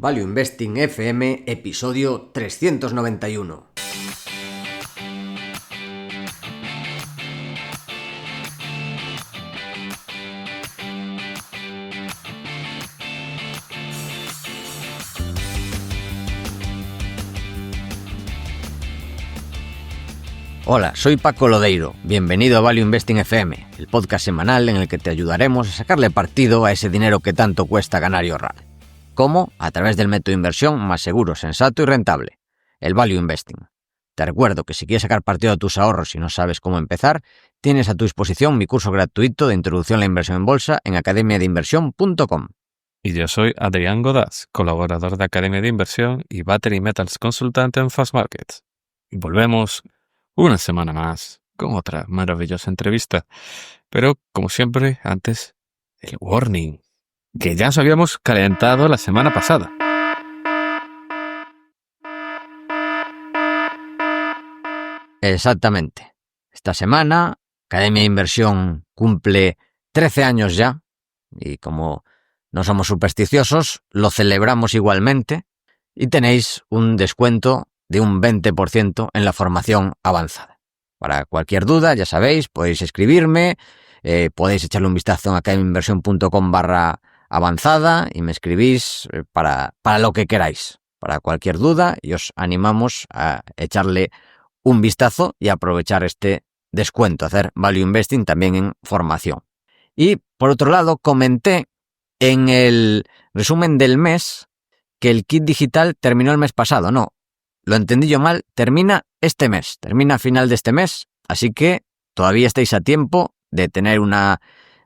Value Investing FM, episodio 391. Hola, soy Paco Lodeiro. Bienvenido a Value Investing FM, el podcast semanal en el que te ayudaremos a sacarle partido a ese dinero que tanto cuesta ganar y ahorrar. ¿Cómo? A través del método de inversión más seguro, sensato y rentable, el Value Investing. Te recuerdo que si quieres sacar partido a tus ahorros y no sabes cómo empezar, tienes a tu disposición mi curso gratuito de Introducción a la Inversión en Bolsa en academiadeinversión.com. Y yo soy Adrián Godás, colaborador de Academia de Inversión y Battery Metals consultante en Fast Markets. Y volvemos una semana más con otra maravillosa entrevista. Pero, como siempre, antes, el warning, que ya nos habíamos calentado la semana pasada. Exactamente. Esta semana, Academia de Inversión cumple 13 años ya, y como no somos supersticiosos, lo celebramos igualmente, y tenéis un descuento de un 20% en la formación avanzada. Para cualquier duda, ya sabéis, podéis escribirme, podéis echarle un vistazo en academiainversión.com/avanzada y me escribís para lo que queráis. Para cualquier duda, y os animamos a echarle un vistazo y aprovechar este descuento, hacer Value Investing también en formación. Y por otro lado, comenté en el resumen del mes que el kit digital terminó el mes pasado. No, lo entendí yo mal, termina este mes, termina a final de este mes, así que todavía estáis a tiempo de tener una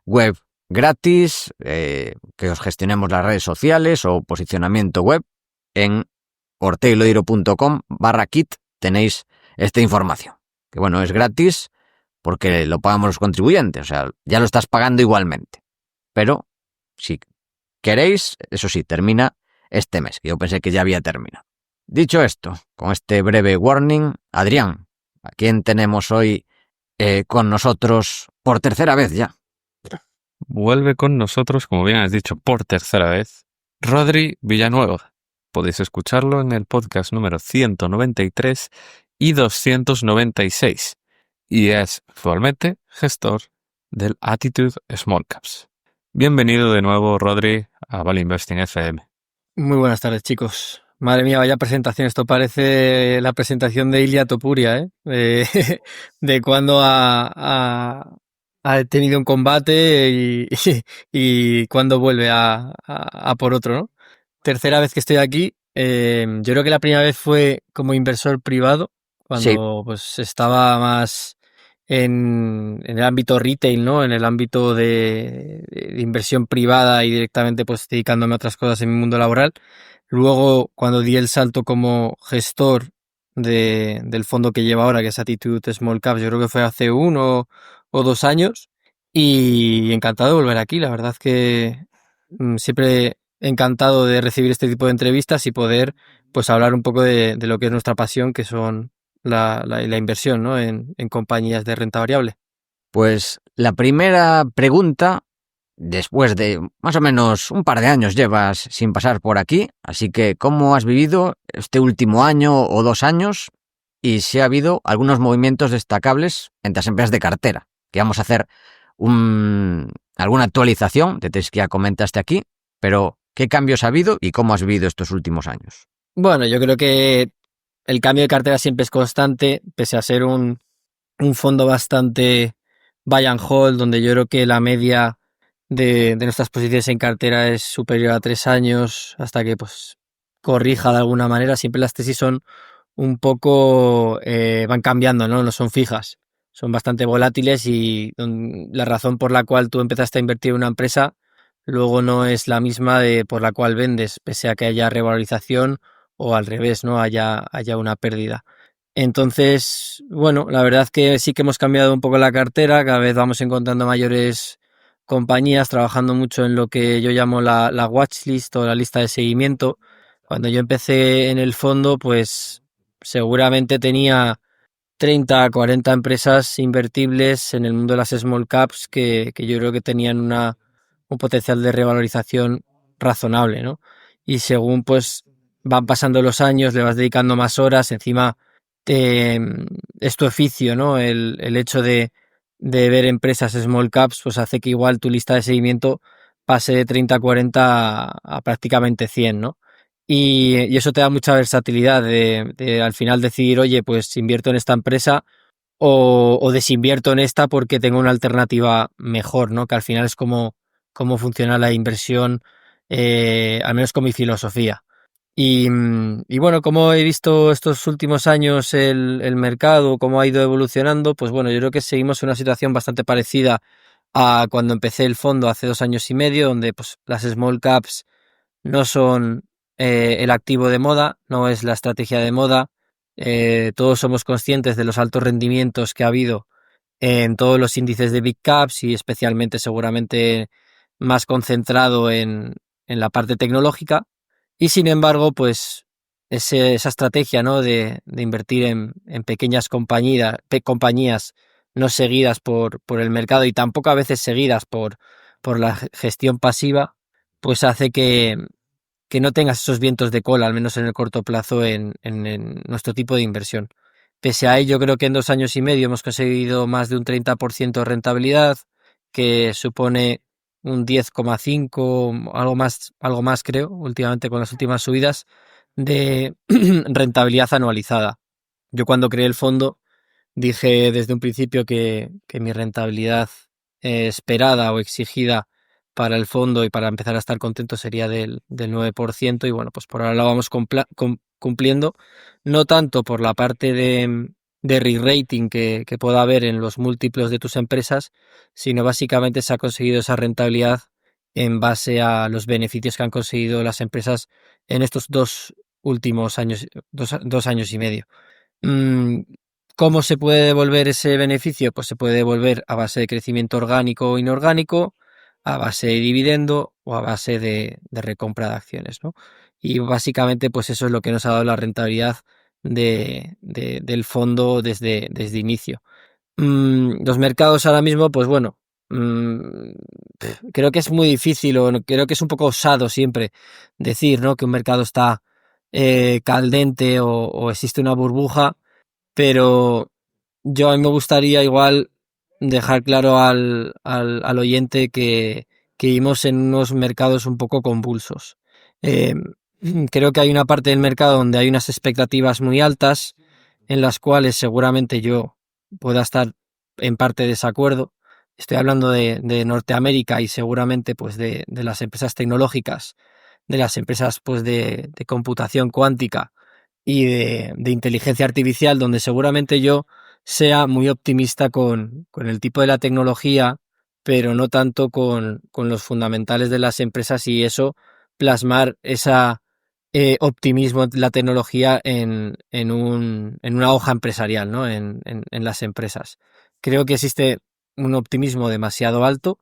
web gratis, que os gestionemos las redes sociales o posicionamiento web. En orteilodeiro.com/kit tenéis esta información, que bueno, es gratis porque lo pagamos los contribuyentes, o sea, ya lo estás pagando igualmente. Pero si queréis, eso sí, termina este mes, que yo pensé que ya había terminado. Dicho esto, con este breve warning, Adrián, ¿a quién tenemos hoy con nosotros por tercera vez ya? Vuelve con nosotros, como bien has dicho, por tercera vez, Rodri Villanueva. Podéis escucharlo en el podcast número 193 y 296. Y es actualmente gestor del Attitude Small Caps. Bienvenido de nuevo, Rodri, a Value Investing FM. Muy buenas tardes, chicos. Madre mía, vaya presentación. Esto parece la presentación de Ilia Topuria, ¿eh? De cuando ha tenido un combate y cuando vuelve a por otro, ¿no? Tercera vez que estoy aquí. Yo creo que la primera vez fue como inversor privado, cuando Sí. pues estaba más en el ámbito retail, ¿no? En el ámbito de inversión privada y directamente pues dedicándome a otras cosas en mi mundo laboral. Luego, cuando di el salto como gestor del fondo que lleva ahora, que es Attitude Small Caps, yo creo que fue hace 1 o 2 años, y encantado de volver aquí. La verdad que siempre encantado de recibir este tipo de entrevistas y poder pues hablar un poco de lo que es nuestra pasión, que son la inversión, ¿no? en compañías de renta variable. Pues la primera pregunta, después de más o menos un par de años llevas sin pasar por aquí, así que ¿cómo has vivido este último año o 2 años? Y si ha habido algunos movimientos destacables entre las empresas de cartera, que vamos a hacer alguna actualización de que ya comentaste aquí, pero ¿qué cambios ha habido y cómo has vivido estos últimos años? Bueno, yo creo que el cambio de cartera siempre es constante, pese a ser un fondo bastante buy and hold, donde yo creo que la media de nuestras posiciones en cartera es superior a 3 años, hasta que pues corrija de alguna manera. Siempre las tesis son un poco, van cambiando, ¿no? No son fijas, son bastante volátiles y la razón por la cual tú empezaste a invertir en una empresa luego no es la misma por la cual vendes, pese a que haya revalorización o al revés, ¿no? Haya una pérdida. Entonces, bueno, la verdad que sí que hemos cambiado un poco la cartera, cada vez vamos encontrando mayores compañías, trabajando mucho en lo que yo llamo la watchlist o la lista de seguimiento. Cuando yo empecé en el fondo, pues seguramente tenía 30 a 40 empresas invertibles en el mundo de las small caps que yo creo que tenían un potencial de revalorización razonable, ¿no? y según pues van pasando los años, le vas dedicando más horas, encima es tu oficio, ¿no? El hecho de ver empresas small caps, pues hace que igual tu lista de seguimiento pase de 30 a 40 a prácticamente 100, ¿no? Y eso te da mucha versatilidad de al final decir, oye, pues invierto en esta empresa o desinvierto en esta porque tengo una alternativa mejor, ¿no? Que al final es como funciona la inversión, al menos con mi filosofía. Y bueno, como he visto estos últimos años el mercado, cómo ha ido evolucionando, pues bueno, yo creo que seguimos en una situación bastante parecida a cuando empecé el fondo hace 2 años y medio, donde pues las small caps no son el activo de moda, no es la estrategia de moda. Todos somos conscientes de los altos rendimientos que ha habido en todos los índices de big caps y especialmente seguramente más concentrado en la parte tecnológica. Y sin embargo, pues esa estrategia, ¿no? de invertir en pequeñas compañías no seguidas por el mercado y tampoco a veces seguidas por la gestión pasiva, pues hace que no tengas esos vientos de cola, al menos en el corto plazo, en nuestro tipo de inversión. Pese a ello, creo que en 2 años y medio hemos conseguido más de un 30% de rentabilidad, que supone un 10,5, algo más creo, últimamente con las últimas subidas, de rentabilidad anualizada. Yo cuando creé el fondo dije desde un principio que mi rentabilidad esperada o exigida para el fondo y para empezar a estar contento sería del 9% y bueno, pues por ahora lo vamos cumpliendo, no tanto por la parte de re-rating que pueda haber en los múltiplos de tus empresas, sino básicamente se ha conseguido esa rentabilidad en base a los beneficios que han conseguido las empresas en estos 2 últimos años, 2 años y medio. Mm, ¿Cómo se puede devolver ese beneficio? Pues se puede devolver a base de crecimiento orgánico o inorgánico, a base de dividendo o a base de recompra de acciones, ¿no? Y básicamente, pues eso es lo que nos ha dado la rentabilidad del fondo desde inicio. Los mercados ahora mismo, pues bueno, creo que es muy difícil creo que es un poco osado siempre decir, ¿no? Que un mercado está caldente o existe una burbuja, pero yo a mí me gustaría igual dejar claro al oyente que vivimos en unos mercados un poco convulsos. Eh, Creo que hay una parte del mercado donde hay unas expectativas muy altas, en las cuales seguramente yo pueda estar en parte de desacuerdo. Estoy hablando de Norteamérica y seguramente pues de las empresas tecnológicas, de las empresas pues de computación cuántica y de inteligencia artificial, donde seguramente yo sea muy optimista con el tipo de la tecnología, pero no tanto con los fundamentales de las empresas y eso, plasmar esa optimismo de la tecnología en una hoja empresarial, ¿no? En las empresas. Creo que existe un optimismo demasiado alto,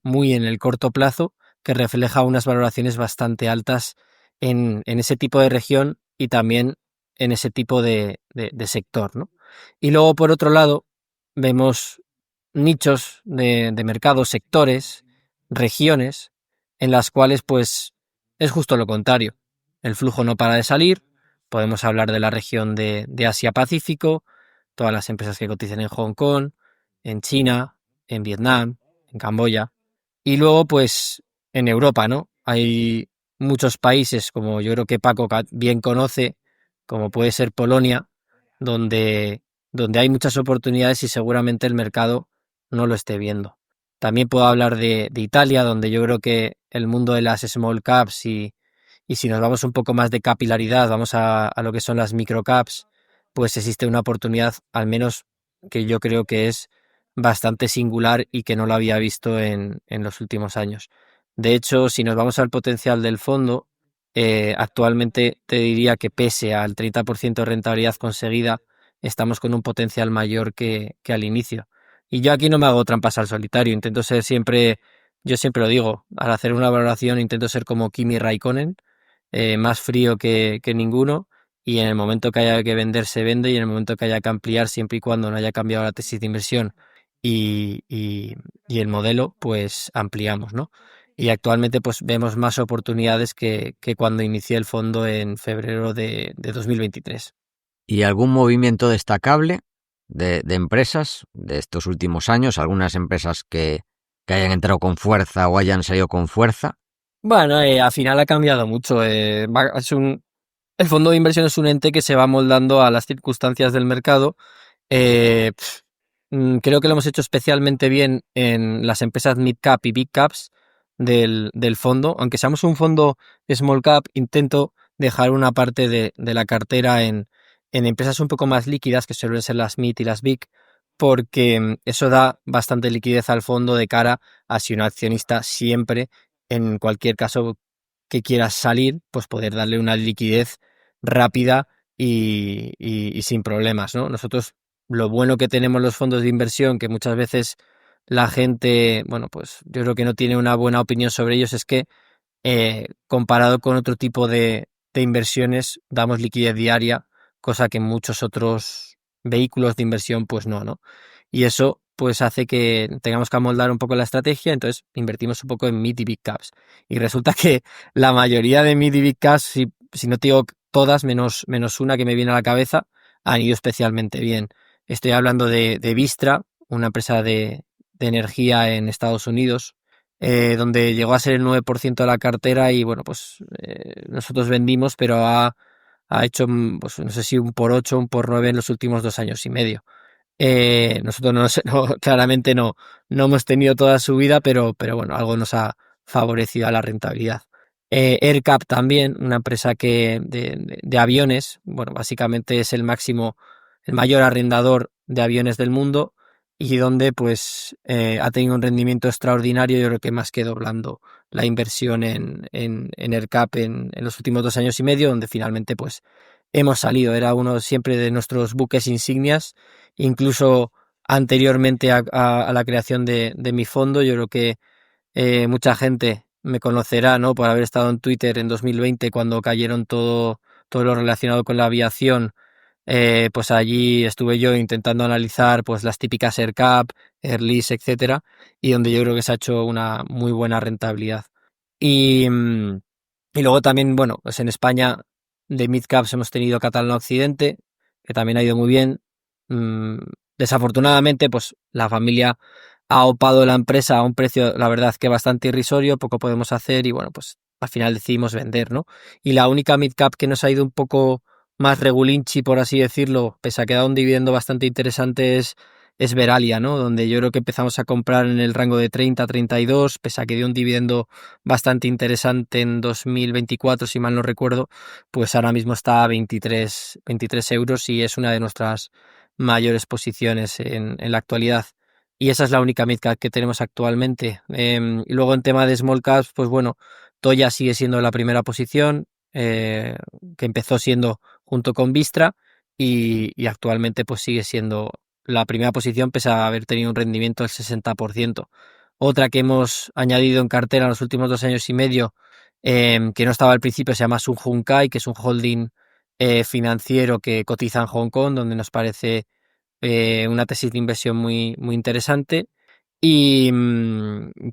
muy en el corto plazo, que refleja unas valoraciones bastante altas en ese tipo de región y también en ese tipo de sector, ¿no? Y luego, por otro lado, vemos nichos de mercado, sectores, regiones, en las cuales pues es justo lo contrario. El flujo no para de salir. Podemos hablar de la región de Asia-Pacífico, todas las empresas que cotizan en Hong Kong, en China, en Vietnam, en Camboya. Y luego, pues, en Europa, ¿no? Hay muchos países, como yo creo que Paco bien conoce, como puede ser Polonia, donde, donde hay muchas oportunidades y seguramente el mercado no lo esté viendo. También puedo hablar de Italia, donde yo creo que el mundo de las small caps y si nos vamos un poco más de capilaridad, vamos a lo que son las microcaps, pues existe una oportunidad, al menos que yo creo que es bastante singular y que no lo había visto en los últimos años. De hecho, si nos vamos al potencial del fondo, actualmente te diría que pese al 30% de rentabilidad conseguida, estamos con un potencial mayor que al inicio. Y yo aquí no me hago trampas al solitario, intento ser siempre, yo siempre lo digo, al hacer una valoración intento ser como Kimi Raikkonen, más frío que ninguno, y en el momento que haya que vender se vende y en el momento que haya que ampliar, siempre y cuando no haya cambiado la tesis de inversión y, y, y el modelo, pues ampliamos, ¿no? y actualmente pues vemos más oportunidades que cuando inicié el fondo en febrero de 2023. ¿Y algún movimiento destacable de empresas de estos últimos años? ¿Algunas empresas que hayan entrado con fuerza o hayan salido con fuerza? Bueno, al final ha cambiado mucho. El fondo de inversión es un ente que se va moldando a las circunstancias del mercado. Creo que lo hemos hecho especialmente bien en las empresas mid cap y big caps del fondo. Aunque seamos un fondo small cap, intento dejar una parte de la cartera en empresas un poco más líquidas, que suelen ser las mid y las big, porque eso da bastante liquidez al fondo de cara a si un accionista siempre, en cualquier caso que quieras salir, pues poder darle una liquidez rápida y sin problemas, ¿no? Nosotros, lo bueno que tenemos los fondos de inversión, que muchas veces la gente, bueno, pues yo creo que no tiene una buena opinión sobre ellos, es que comparado con otro tipo de inversiones, damos liquidez diaria, cosa que en muchos otros vehículos de inversión, pues no. Y eso pues hace que tengamos que amoldar un poco la estrategia, entonces invertimos un poco en mid y big caps. Y resulta que la mayoría de mid y big caps, si no te digo todas, menos una que me viene a la cabeza, han ido especialmente bien. Estoy hablando de Vistra, una empresa de energía en Estados Unidos, donde llegó a ser el 9% de la cartera y bueno, pues nosotros vendimos, pero ha hecho, pues no sé si un por 8, un por 9 en los últimos 2 años y medio. Nosotros claramente no hemos tenido toda su vida, pero bueno, algo nos ha favorecido a la rentabilidad. AirCap también, una empresa de aviones, bueno, básicamente es el mayor arrendador de aviones del mundo y donde pues ha tenido un rendimiento extraordinario, yo creo que más que doblando la inversión en AirCap en los últimos 2 años y medio, donde finalmente pues hemos salido, era uno siempre de nuestros buques insignias, incluso anteriormente a la creación de mi fondo. Yo creo que mucha gente me conocerá, ¿no?, por haber estado en Twitter en 2020 cuando cayeron todo lo relacionado con la aviación. Pues allí estuve yo intentando analizar pues las típicas AirCap, Airlease, etcétera, y donde yo creo que se ha hecho una muy buena rentabilidad. Y, y luego también, bueno, pues en España de midcaps hemos tenido Catalana Occidente, que también ha ido muy bien. Mm, Desafortunadamente, pues la familia ha opado la empresa a un precio, la verdad, que bastante irrisorio, poco podemos hacer y bueno, pues al final decidimos vender, ¿no? Y la única midcap que nos ha ido un poco más regulinchi, por así decirlo, pese a que da un dividendo bastante interesante, es Veralia, ¿no? Donde yo creo que empezamos a comprar en el rango de 30 a 32, pese a que dio un dividendo bastante interesante en 2024, si mal no recuerdo, pues ahora mismo está a 23 euros y es una de nuestras mayores posiciones en la actualidad. Y esa es la única midcap que tenemos actualmente. Y luego en tema de small caps, pues bueno, Toya sigue siendo la primera posición, que empezó siendo junto con Vistra y actualmente pues sigue siendo la primera posición pese a haber tenido un rendimiento del 60%. Otra que hemos añadido en cartera en los últimos 2 años y medio, que no estaba al principio, se llama Sun Kai, que es un holding financiero que cotiza en Hong Kong, donde nos parece una tesis de inversión muy interesante. ¿Y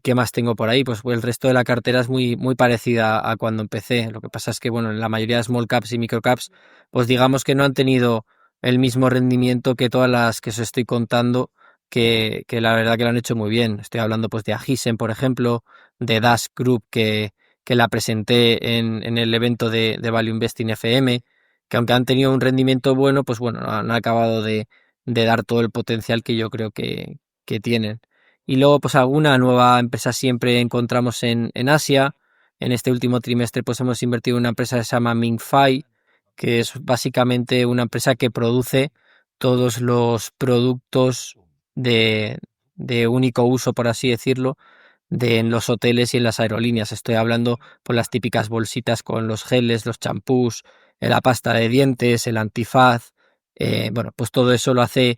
qué más tengo por ahí? Pues el resto de la cartera es muy parecida a cuando empecé. Lo que pasa es que, bueno, en la mayoría de small caps y micro caps, pues digamos que no han tenido el mismo rendimiento que todas las que os estoy contando, que la verdad que lo han hecho muy bien. Estoy hablando pues de Agisen, por ejemplo, de Dash Group, que la presenté en el evento de Value Investing FM, que aunque han tenido un rendimiento bueno, pues bueno, no han acabado de dar todo el potencial que yo creo que tienen. Y luego, pues alguna nueva empresa siempre encontramos en Asia. En este último trimestre, pues hemos invertido en una empresa que se llama Mingfai, que es básicamente una empresa que produce todos los productos de único uso, por así decirlo, en los hoteles y en las aerolíneas. Estoy hablando por las típicas bolsitas con los geles, los champús, la pasta de dientes, el antifaz. Bueno, pues todo eso lo hace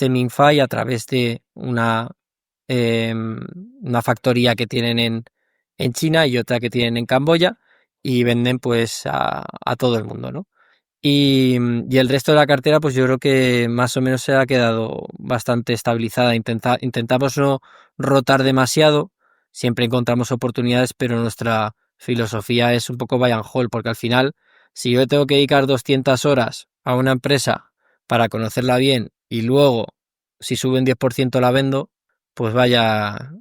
Mingfai a través de una factoría que tienen en China y otra que tienen en Camboya y venden pues a todo el mundo, ¿no? Y el resto de la cartera, pues yo creo que más o menos se ha quedado bastante estabilizada. Intentamos no rotar demasiado, siempre encontramos oportunidades, pero nuestra filosofía es un poco buy and hold, porque al final, si yo tengo que dedicar 200 horas a una empresa para conocerla bien y luego, si sube un 10% la vendo, pues vaya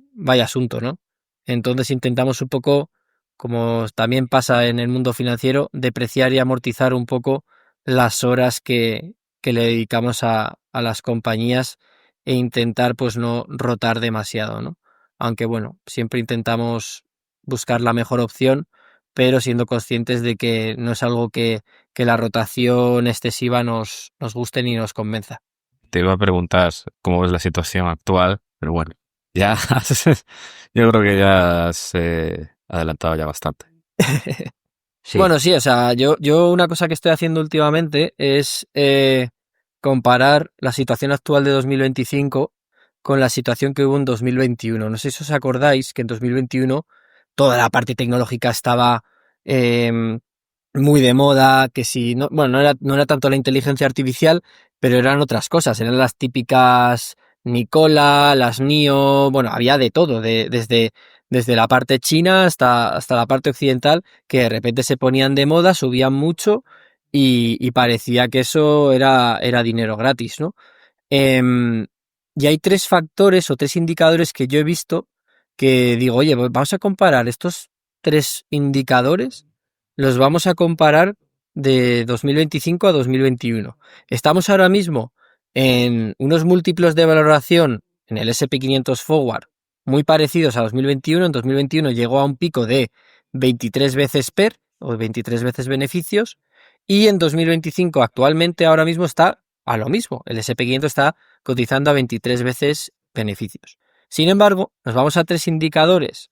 asunto, ¿no? Entonces intentamos un poco, como también pasa en el mundo financiero, depreciar y amortizar un poco las horas que le dedicamos a las compañías e intentar pues no rotar demasiado, ¿no? Aunque bueno, siempre intentamos buscar la mejor opción, pero siendo conscientes de que no es algo que la rotación excesiva nos guste ni nos convenza. Te iba a preguntar cómo ves la situación actual, pero bueno, ya yo creo que ya has adelantado ya bastante. Sí, Bueno, sí, o sea, yo una cosa que estoy haciendo últimamente es comparar la situación actual de 2025 con la situación que hubo en 2021. No sé si os acordáis que en 2021 toda la parte tecnológica estaba muy de moda, que si no, bueno, no era tanto la inteligencia artificial, pero eran otras cosas, eran las típicas Nicola, las NIO, bueno, había de todo, desde la parte china hasta la parte occidental, que de repente se ponían de moda, subían mucho y parecía que eso era dinero gratis, ¿no? Y hay 3 factores o 3 indicadores que yo he visto que digo, oye, pues vamos a comparar estos 3 indicadores, los vamos a comparar de 2025 a 2021. Estamos ahora mismo en unos múltiplos de valoración en el SP500 Forward muy parecidos a 2021. En 2021 llegó a un pico de 23 veces PER o 23 veces beneficios y en 2025 actualmente ahora mismo está a lo mismo. El SP500 está cotizando a 23 veces beneficios. Sin embargo, nos vamos a 3 indicadores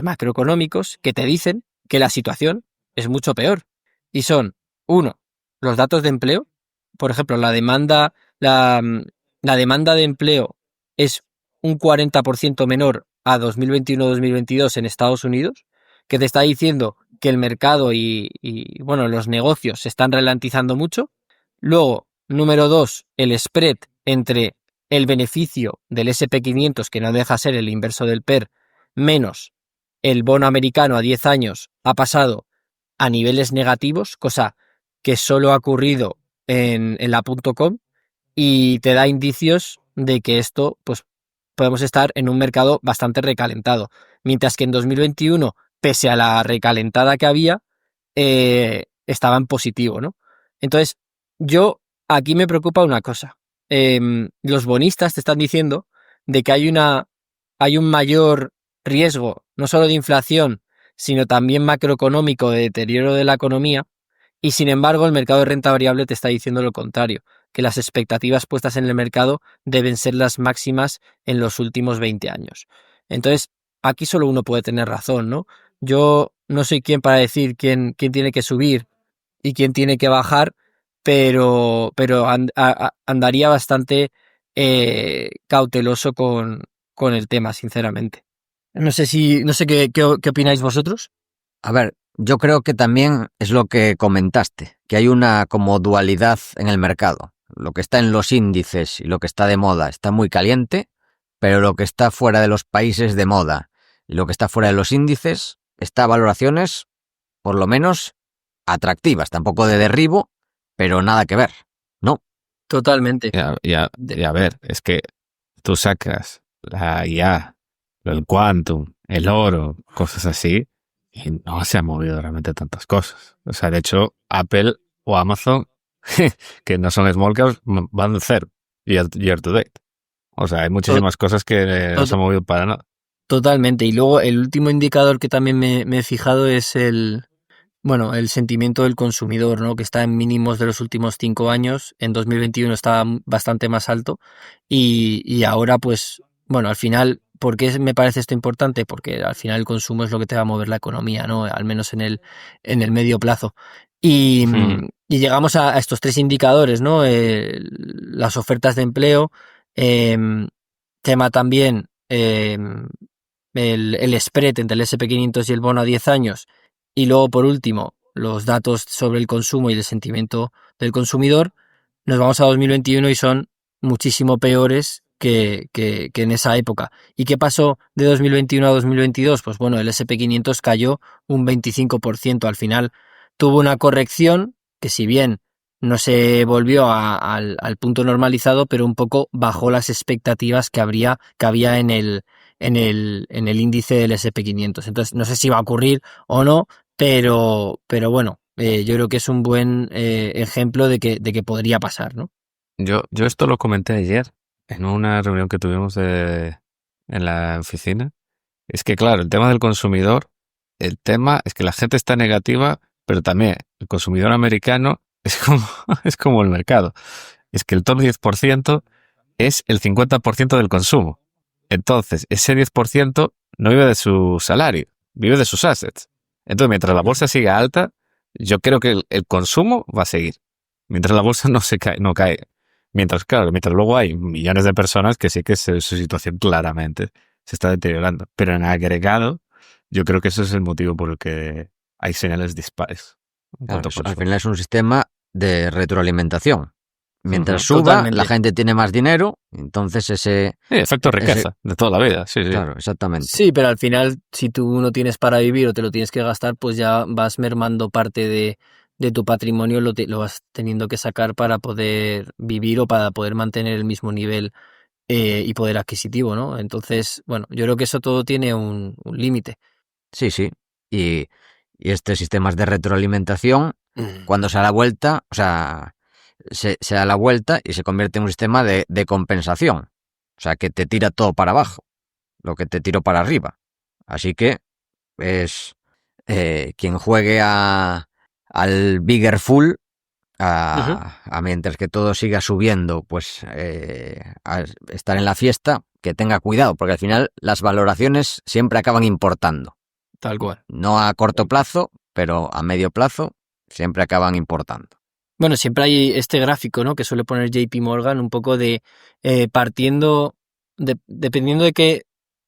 macroeconómicos que te dicen que la situación es mucho peor. Y son, 1, los datos de empleo. Por ejemplo, la demanda de empleo es un 40% menor a 2021-2022 en Estados Unidos, que te está diciendo que el mercado y bueno, los negocios se están ralentizando mucho. Luego, número 2, el spread entre el beneficio del SP500, que no deja ser el inverso del PER, menos el bono americano a 10 años, ha pasado a niveles negativos, cosa que solo ha ocurrido en la .com, y te da indicios de que esto, pues podemos estar en un mercado bastante recalentado. Mientras que en 2021, pese a la recalentada que había, estaba en positivo, ¿no? Entonces, yo aquí me preocupa una cosa. Los bonistas te están diciendo de que hay un mayor riesgo, no solo de inflación, sino también macroeconómico, de deterioro de la economía, y sin embargo el mercado de renta variable te está diciendo lo contrario, que las expectativas puestas en el mercado deben ser las máximas en los últimos 20 años. Entonces, aquí solo uno puede tener razón, ¿no? Yo no soy quien para decir quién tiene que subir y quién tiene que bajar, pero andaría bastante cauteloso con el tema, sinceramente. No sé qué opináis vosotros. a ver, yo creo que también es lo que comentaste, que hay una como dualidad en el mercado. Lo que está en los índices y lo que está de moda está muy caliente, pero lo que está fuera de los países de moda y lo que está fuera de los índices está a valoraciones, por lo menos, atractivas, tampoco de derribo, pero nada que ver, ¿no? Totalmente. Y a ver, es que tú sacas la IA, el quantum, el oro, cosas así, y no se han movido realmente tantas cosas. O sea, de hecho, Apple o Amazon, que no son small caps, van de cero year to date. O sea, hay muchísimas cosas que no se han movido para nada. Totalmente. Y luego el último indicador que también me he fijado es el sentimiento del consumidor, ¿no? Que está en mínimos de los últimos 5 años. En 2021 estaba bastante más alto y ahora, pues, bueno, al final, ¿por qué me parece esto importante? Porque al final el consumo es lo que te va a mover la economía, ¿no? Al menos en el medio plazo. Y llegamos a estos 3 indicadores, ¿no? Las ofertas de empleo, tema también el spread entre el SP500 y el bono a 10 años, y luego, por último, los datos sobre el consumo y el sentimiento del consumidor. Nos vamos a 2021 y son muchísimo peores que en esa época. ¿Y qué pasó de 2021 a 2022? Pues bueno, el S&P 500 cayó un 25%. Al final tuvo una corrección que, si bien no se volvió al punto normalizado, pero un poco bajó las expectativas que había en el índice del S&P 500. Entonces, no sé si va a ocurrir o no, pero bueno, yo creo que es un buen ejemplo de que podría pasar, ¿no? Yo esto lo comenté ayer en una reunión que tuvimos en la oficina. Es que, claro, el tema del consumidor, el tema es que la gente está negativa, pero también el consumidor americano es como, es como el mercado. Es que el top 10% es el 50% del consumo. Entonces, ese 10% no vive de su salario, vive de sus assets. Entonces, mientras la bolsa siga alta, yo creo que el consumo va a seguir. Mientras la bolsa no se cae, no cae. Mientras, claro, mientras luego hay millones de personas que sí que su situación claramente se está deteriorando. Pero en agregado, yo creo que ese es el motivo por el que hay señales dispares en Claro, cuanto a al consumo. final es un sistema de retroalimentación. Mientras Ujú. suba, Totalmente. la gente tiene más dinero, entonces Sí, efecto riqueza, de toda la vida, sí, sí. claro, exactamente. Sí, pero al final, si tú no tienes para vivir o te lo tienes que gastar, pues ya vas mermando parte de tu patrimonio, lo vas teniendo que sacar para poder vivir o para poder mantener el mismo nivel y poder adquisitivo, ¿no? Entonces, bueno, yo creo que eso todo tiene un límite. Sí, sí. Y este sistema de retroalimentación, cuando se da la vuelta, o sea, se da la vuelta y se convierte en un sistema de compensación. O sea, que te tira todo para abajo, lo que te tiro para arriba. Así que es quien juegue al bigger full, Ujú. a mientras que todo siga subiendo, pues a estar en la fiesta, que tenga cuidado, porque al final las valoraciones siempre acaban importando. Tal cual. No a corto plazo, pero a medio plazo siempre acaban importando. Bueno, siempre hay este gráfico, ¿no? Que suele poner JP Morgan, un poco de partiendo, dependiendo de qué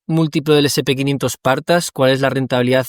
múltiplo del S&P 500 partas, cuál es la rentabilidad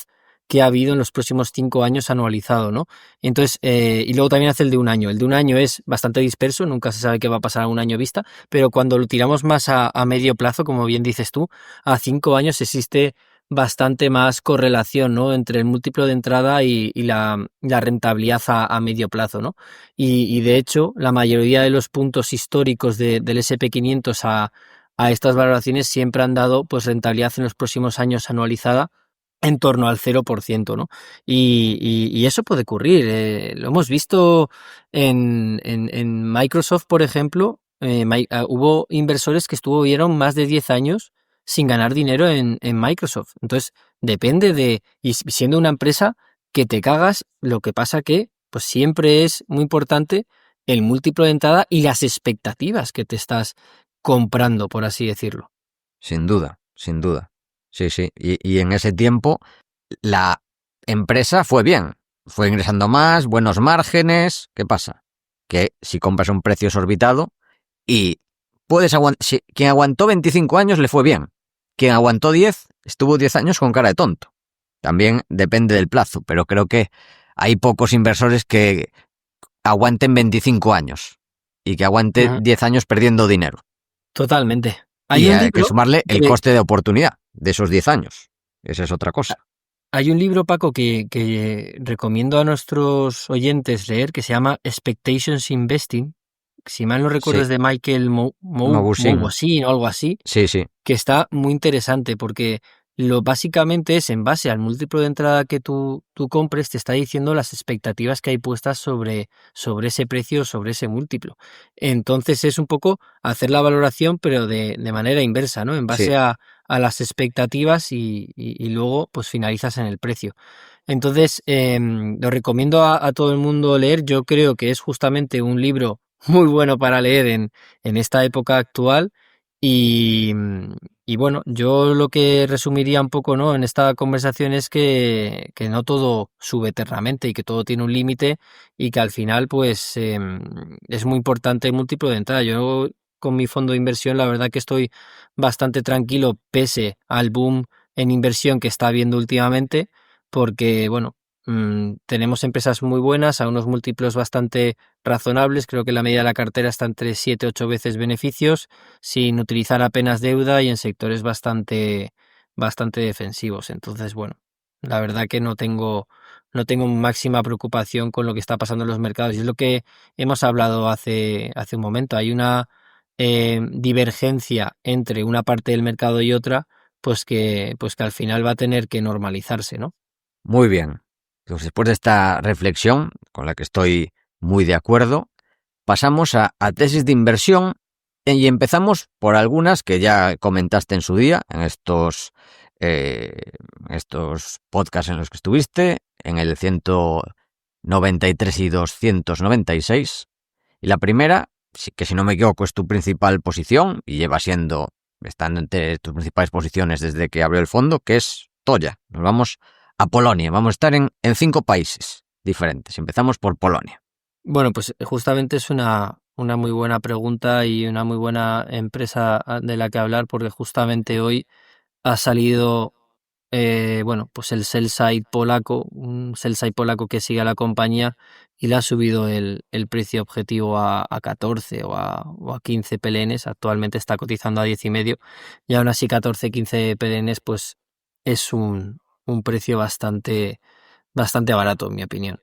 que ha habido en los próximos 5 años anualizado, ¿no? Entonces, y luego también hace el de un año. El de un año es bastante disperso, nunca se sabe qué va a pasar a un año vista, pero cuando lo tiramos más a medio plazo, como bien dices tú, a 5 años existe bastante más correlación, ¿no? Entre el múltiplo de entrada y la rentabilidad a medio plazo, ¿no? Y de hecho, la mayoría de los puntos históricos del S&P 500 a estas valoraciones siempre han dado pues rentabilidad en los próximos años anualizada en torno al 0%, ¿no? Y eso puede ocurrir. Lo hemos visto en Microsoft, por ejemplo. Hubo inversores que estuvieron más de 10 años sin ganar dinero en Microsoft. Entonces, depende y siendo una empresa que te cagas, lo que pasa que pues siempre es muy importante el múltiplo de entrada y las expectativas que te estás comprando, por así decirlo. Sin duda, sin duda. Sí, sí. Y en ese tiempo la empresa fue bien. Fue ingresando más, buenos márgenes. ¿Qué pasa? Que si compras a un precio exorbitado y puedes aguantar... Si quien aguantó 25 años le fue bien. Quien aguantó 10 estuvo 10 años con cara de tonto. También depende del plazo, pero creo que hay pocos inversores que aguanten 25 años y que aguante Ujú. 10 años perdiendo dinero. Totalmente. Hay Y un hay que libro sumarle el que coste de oportunidad de esos 10 años. Esa es otra cosa. hay un libro, Paco, que recomiendo a nuestros oyentes leer, que se llama Expectations Investing. Si mal no recuerdo, Sí, es de Michael Mogusin. Mauboussin o algo así, Sí, sí. que está muy interesante porque lo básicamente es en base al múltiplo de entrada que tú compres, te está diciendo las expectativas que hay puestas sobre ese precio, sobre ese múltiplo. Entonces es un poco hacer la valoración, pero de manera inversa, ¿no? En Sí. base a las expectativas y luego pues finalizas en el precio. Entonces, lo recomiendo a todo el mundo leer. Yo creo que es justamente un libro muy bueno para leer en esta época actual. Y, y bueno, yo lo que resumiría un poco, ¿no? En esta conversación es que no todo sube eternamente y que todo tiene un límite y que al final pues es muy importante el múltiplo de entrada. Yo con mi fondo de inversión la verdad que estoy bastante tranquilo pese al boom en inversión que está habiendo últimamente porque bueno, tenemos empresas muy buenas a unos múltiplos bastante razonables. Creo que la media de la cartera está entre 7-8 veces beneficios, sin utilizar apenas deuda y en sectores bastante defensivos. Entonces, bueno, la verdad que no tengo máxima preocupación con lo que está pasando en los mercados. Y es lo que hemos hablado hace un momento. Hay una divergencia entre una parte del mercado y otra, pues que al final va a tener que normalizarse, ¿no? Muy bien. Pues después de esta reflexión, con la que estoy muy de acuerdo, pasamos a tesis de inversión y empezamos por algunas que ya comentaste en su día, en estos podcasts en los que estuviste, en el 193 y 296. Y la primera, que si no me equivoco es tu principal posición y están entre tus principales posiciones desde que abrió el fondo, que es Toya. Nos vamos a Polonia. Vamos a estar en 5 países diferentes. Empezamos por Polonia. Bueno, pues justamente es una muy buena pregunta y una muy buena empresa de la que hablar, porque justamente hoy ha salido pues el sell side polaco, un sell side polaco que sigue a la compañía y le ha subido el precio objetivo a 14 o a 15 PLNs. Actualmente está cotizando a 10,5 y aún así 14-15 PLNs pues es un precio bastante barato en mi opinión.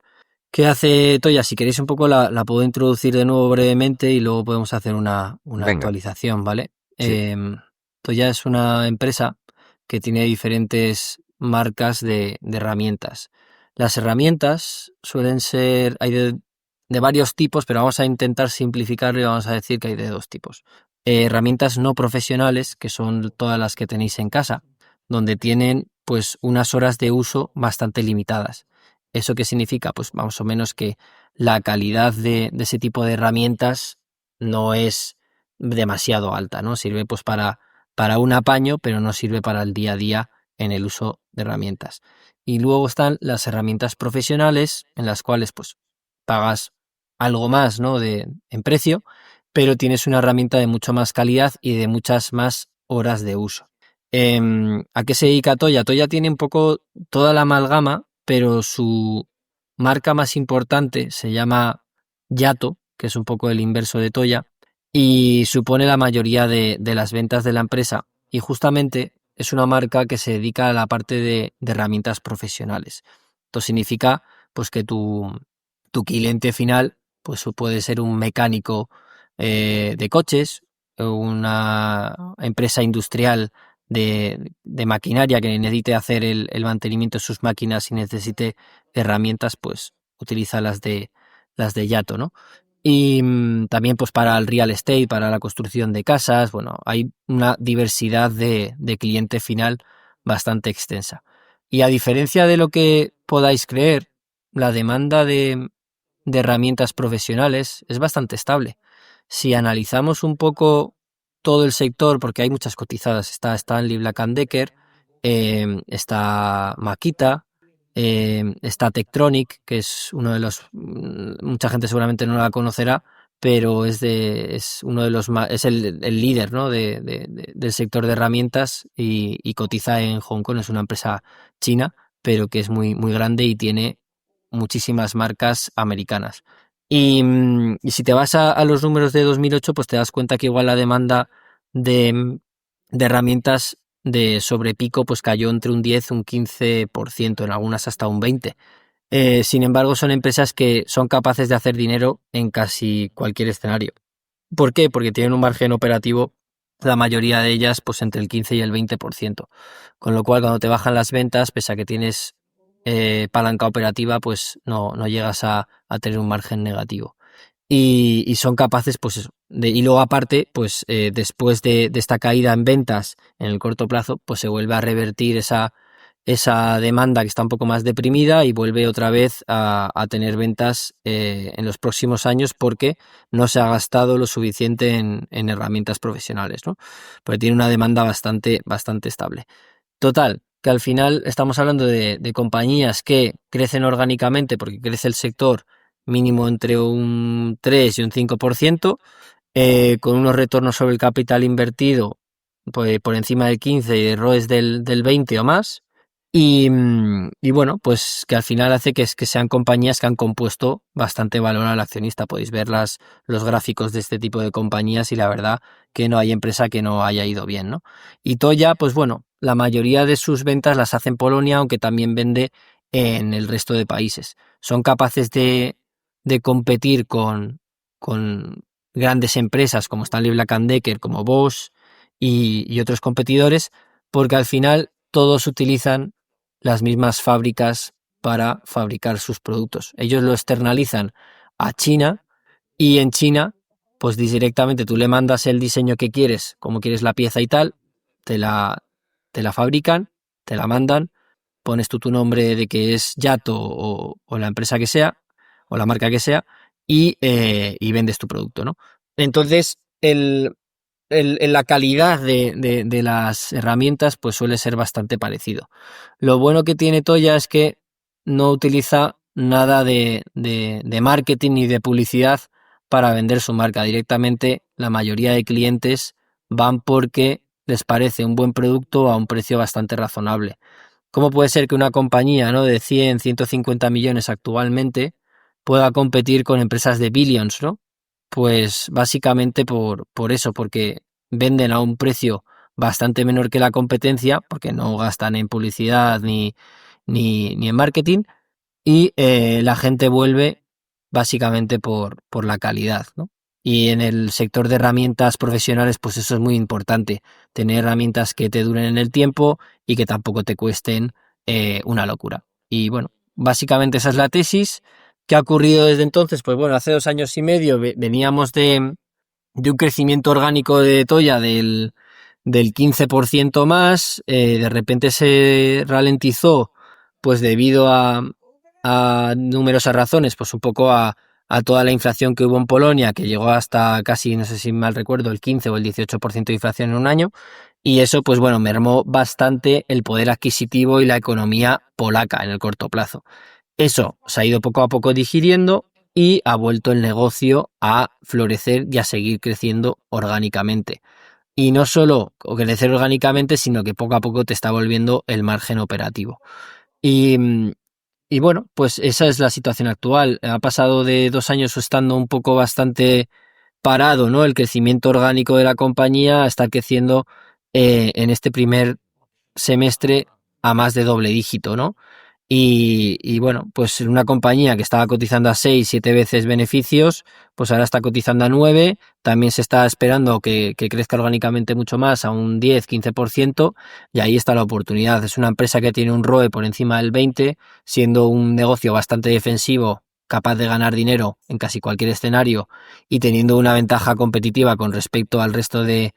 ¿Qué hace Toya? Si queréis un poco la puedo introducir de nuevo brevemente y luego podemos hacer una Venga. actualización, ¿vale? Sí. Toya es una empresa que tiene diferentes marcas de herramientas. Las herramientas suelen ser, hay de varios tipos, pero vamos a intentar simplificarlo y vamos a decir que hay de 2 tipos. Herramientas no profesionales, que son todas las que tenéis en casa, donde tienen pues unas horas de uso bastante limitadas. ¿Eso qué significa? Pues más o menos que la calidad de ese tipo de herramientas no es demasiado alta, ¿no? Sirve pues para un apaño, pero no sirve para el día a día en el uso de herramientas. Y luego están las herramientas profesionales, en las cuales pues pagas algo más, ¿no? en precio, pero tienes una herramienta de mucho más calidad y de muchas más horas de uso. ¿A qué se dedica Toya? Toya tiene un poco toda la amalgama, pero su marca más importante se llama Yato, que es un poco el inverso de Toya, y supone la mayoría de las ventas de la empresa. Y justamente es una marca que se dedica a la parte de herramientas profesionales. Esto significa pues que tu cliente final pues puede ser un mecánico de coches, una empresa industrial de maquinaria que necesite hacer el mantenimiento de sus máquinas y necesite herramientas, pues utiliza las de Yato, ¿no? Y también pues para el real estate, para la construcción de casas, bueno, hay una diversidad de cliente final bastante extensa. Y a diferencia de lo que podáis creer, la demanda de herramientas profesionales es bastante estable. Si analizamos un poco todo el sector, porque hay muchas cotizadas, está Stanley Black & Decker, está Makita, está Tektronix, que es uno de los, mucha gente seguramente no la conocerá, pero es uno de los es el líder, ¿no? del sector de herramientas y cotiza en Hong Kong. Es una empresa china, pero que es muy, muy grande y tiene muchísimas marcas americanas. Y si te vas a los números de 2008, pues te das cuenta que igual la demanda de herramientas de sobre pico pues cayó entre un 10 y un 15%, en algunas hasta un 20%. Sin embargo, son empresas que son capaces de hacer dinero en casi cualquier escenario. ¿Por qué? Porque tienen un margen operativo, la mayoría de ellas, pues entre el 15 y el 20%. Con lo cual, cuando te bajan las ventas, pese a que tienes palanca operativa, pues no llegas a tener un margen negativo. Y son capaces, pues eso, y luego aparte, pues después de esta caída en ventas en el corto plazo, pues se vuelve a revertir esa demanda que está un poco más deprimida y vuelve otra vez a tener ventas en los próximos años, porque no se ha gastado lo suficiente en herramientas profesionales, ¿no? Porque tiene una demanda bastante estable. Total, que al final estamos hablando de compañías que crecen orgánicamente porque crece el sector mínimo entre un 3 y un 5%, con unos retornos sobre el capital invertido pues, por encima del 15 y de ROEs del 20 o más, Y bueno, pues que al final hace que sean compañías que han compuesto bastante valor al accionista. Podéis ver los gráficos de este tipo de compañías y la verdad que no hay empresa que no haya ido bien, ¿no? Y Toya, pues bueno, la mayoría de sus ventas las hace en Polonia, aunque también vende en el resto de países. Son capaces de competir con grandes empresas como Stanley Black & Decker, como Bosch y otros competidores, porque al final todos utilizan las mismas fábricas para fabricar sus productos. Ellos lo externalizan a China y en China, pues directamente tú le mandas el diseño que quieres, como quieres la pieza y tal, te la fabrican, te la mandan, pones tú tu nombre de que es Yato o la empresa que sea, o la marca que sea, y vendes tu producto, ¿no? Entonces, la calidad de las herramientas pues suele ser bastante parecido. Lo bueno que tiene Toya es que no utiliza nada de marketing ni de publicidad para vender su marca. Directamente la mayoría de clientes van porque les parece un buen producto a un precio bastante razonable. ¿Cómo puede ser que una compañía, ¿no?, de 100, 150 millones actualmente pueda competir con empresas de billions, ¿no? Pues básicamente por eso, porque venden a un precio bastante menor que la competencia, porque no gastan en publicidad ni en marketing, y la gente vuelve básicamente por la calidad, ¿no? Y en el sector de herramientas profesionales, pues eso es muy importante, tener herramientas que te duren en el tiempo y que tampoco te cuesten una locura. Y bueno, básicamente esa es la tesis. ¿Qué ha ocurrido desde entonces? Pues bueno, hace 2 años y medio veníamos de un crecimiento orgánico de Toya del 15% más, de repente se ralentizó pues debido a numerosas razones, pues un poco a toda la inflación que hubo en Polonia, que llegó hasta casi, no sé si mal recuerdo, el 15 o el 18% de inflación en un año, y eso pues bueno, mermó bastante el poder adquisitivo y la economía polaca en el corto plazo. Eso se ha ido poco a poco digiriendo y ha vuelto el negocio a florecer y a seguir creciendo orgánicamente. Y no solo crecer orgánicamente, sino que poco a poco te está volviendo el margen operativo. Y bueno, pues esa es la situación actual. Ha pasado de 2 años estando un poco bastante parado, ¿no?, el crecimiento orgánico de la compañía a estar creciendo en este primer semestre a más de doble dígito, ¿no? Y bueno, pues una compañía que estaba cotizando a 6, 7 veces beneficios, pues ahora está cotizando a 9, también se está esperando que crezca orgánicamente mucho más, a un 10, 15%, y ahí está la oportunidad. Es una empresa que tiene un ROE por encima del 20, siendo un negocio bastante defensivo, capaz de ganar dinero en casi cualquier escenario y teniendo una ventaja competitiva con respecto al resto de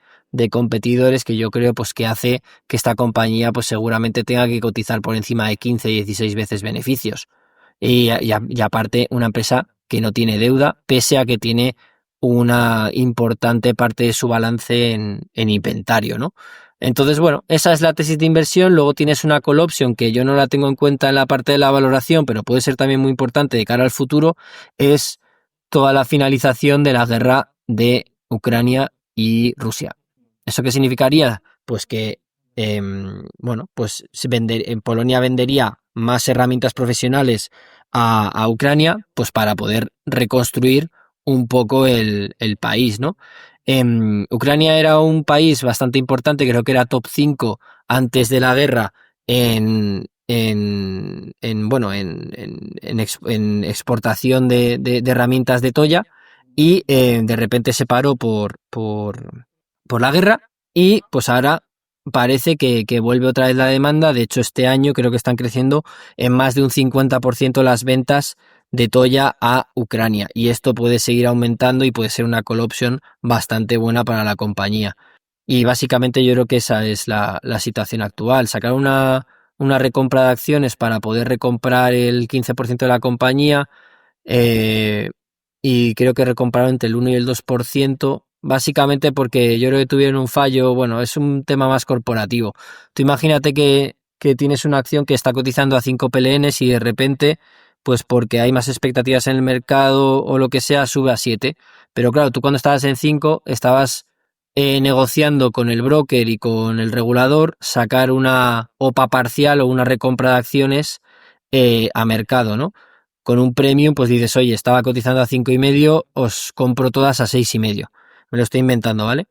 competidores, que yo creo pues que hace que esta compañía pues seguramente tenga que cotizar por encima de 15, 16 veces beneficios. Y aparte una empresa que no tiene deuda, pese a que tiene una importante parte de su balance en inventario, ¿no? Entonces, bueno, esa es la tesis de inversión. Luego tienes una call option que yo no la tengo en cuenta en la parte de la valoración, pero puede ser también muy importante de cara al futuro, es toda la finalización de la guerra de Ucrania y Rusia. ¿Eso qué significaría? Pues que, bueno, pues en Polonia vendería más herramientas profesionales a Ucrania, pues para poder reconstruir un poco el país, ¿no? Ucrania era un país bastante importante, creo que era top 5 antes de la guerra en exportación de herramientas de Toya, y de repente se paró por la guerra, y pues ahora parece que vuelve otra vez la demanda. De hecho, este año creo que están creciendo en más de un 50% las ventas de Toya a Ucrania, y esto puede seguir aumentando y puede ser una call option bastante buena para la compañía. Y básicamente yo creo que esa es la situación actual. Sacar una recompra de acciones para poder recomprar el 15% de la compañía, y creo que recompraron entre el 1 y el 2%, básicamente porque yo creo que tuvieron un fallo. Bueno, es un tema más corporativo. Tú imagínate que tienes una acción que está cotizando a 5 PLNs y de repente, pues porque hay más expectativas en el mercado o lo que sea, sube a 7. Pero claro, tú cuando estabas en 5 estabas negociando con el broker y con el regulador, sacar una OPA parcial o una recompra de acciones a mercado, ¿no? Con un premium, pues dices, oye, estaba cotizando a 5,5, os compro todas a 6,5. Me lo estoy inventando, ¿vale?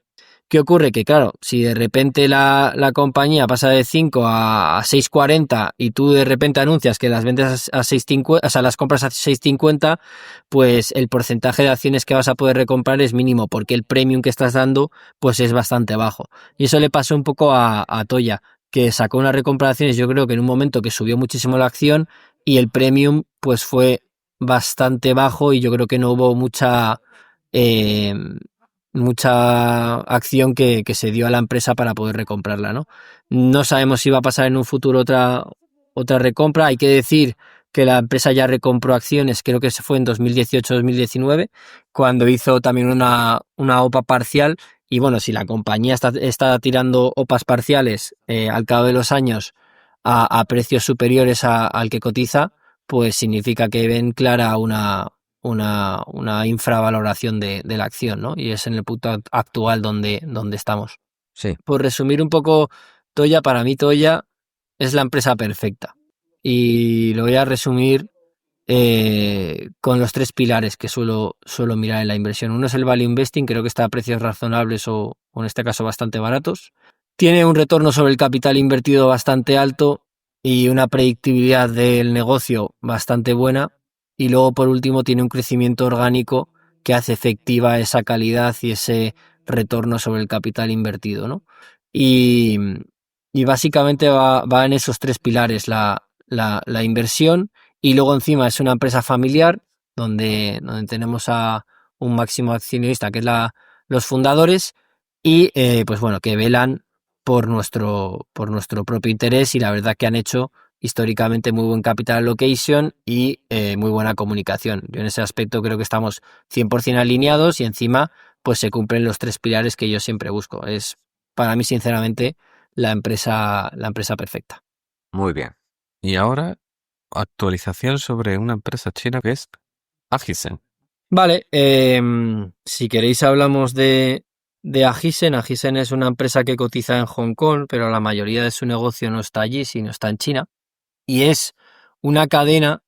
¿Qué ocurre? Que claro, si de repente la compañía pasa de 5 a 6,40 y tú de repente anuncias que las vendes a 6,50, o sea, las compras a 6,50, pues el porcentaje de acciones que vas a poder recomprar es mínimo, porque el premium que estás dando pues es bastante bajo. Y eso le pasó un poco a Toya, que sacó una recompra de acciones, yo creo que en un momento que subió muchísimo la acción y el premium pues fue bastante bajo y yo creo que no hubo mucha acción que se dio a la empresa para poder recomprarla, ¿no? No sabemos si va a pasar en un futuro otra recompra. Hay que decir que la empresa ya recompró acciones, creo que se fue en 2018-2019, cuando hizo también una OPA parcial. Y bueno, si la compañía está tirando OPAs parciales al cabo de los años a precios superiores al que cotiza, pues significa que ven clara una infravaloración de la acción, ¿no? Y es en el punto actual donde estamos. Sí. Por resumir un poco, Toya, para mí Toya es la empresa perfecta. Y lo voy a resumir con los 3 pilares que suelo mirar en la inversión. Uno es el value investing, creo que está a precios razonables o en este caso bastante baratos. Tiene un retorno sobre el capital invertido bastante alto y una predictibilidad del negocio bastante buena. Y luego, por último, tiene un crecimiento orgánico que hace efectiva esa calidad y ese retorno sobre el capital invertido, ¿no? Y básicamente va en esos 3 pilares, la inversión, y luego encima es una empresa familiar donde tenemos a un máximo accionista que es los fundadores y pues bueno, que velan por nuestro propio interés, y la verdad que han hecho históricamente muy buen capital allocation y muy buena comunicación. Yo en ese aspecto creo que estamos 100% alineados y encima pues se cumplen los 3 pilares que yo siempre busco. Es para mí sinceramente la empresa perfecta. Muy bien. Y ahora, actualización sobre una empresa china que es Agisen. Vale, si queréis hablamos de Agisen. Agisen es una empresa que cotiza en Hong Kong, pero la mayoría de su negocio no está allí, sino está en China. Y es una cadena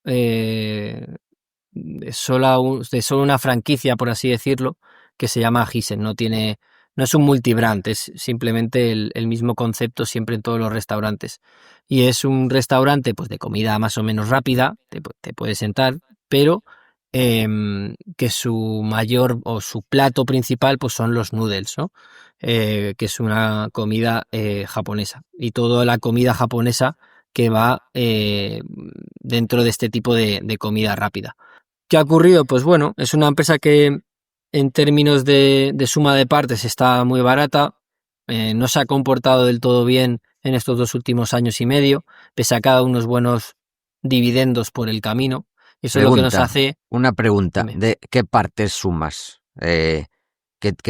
de solo una franquicia, por así decirlo, que se llama Agisen. No es un multibrand, es simplemente el mismo concepto siempre en todos los restaurantes. Y es un restaurante pues de comida más o menos rápida, te puedes sentar, pero que su mayor o su plato principal pues son los noodles, ¿no? Que es una comida japonesa. Y toda la comida japonesa que va dentro de este tipo de comida rápida. ¿Qué ha ocurrido? Pues bueno, es una empresa que en términos de suma de partes está muy barata, no se ha comportado del todo bien en estos 2 últimos años y medio, pese a cada unos buenos dividendos por el camino. Eso es lo que nos hace... Una pregunta, Dime. ¿de qué partes sumas? ¿Qué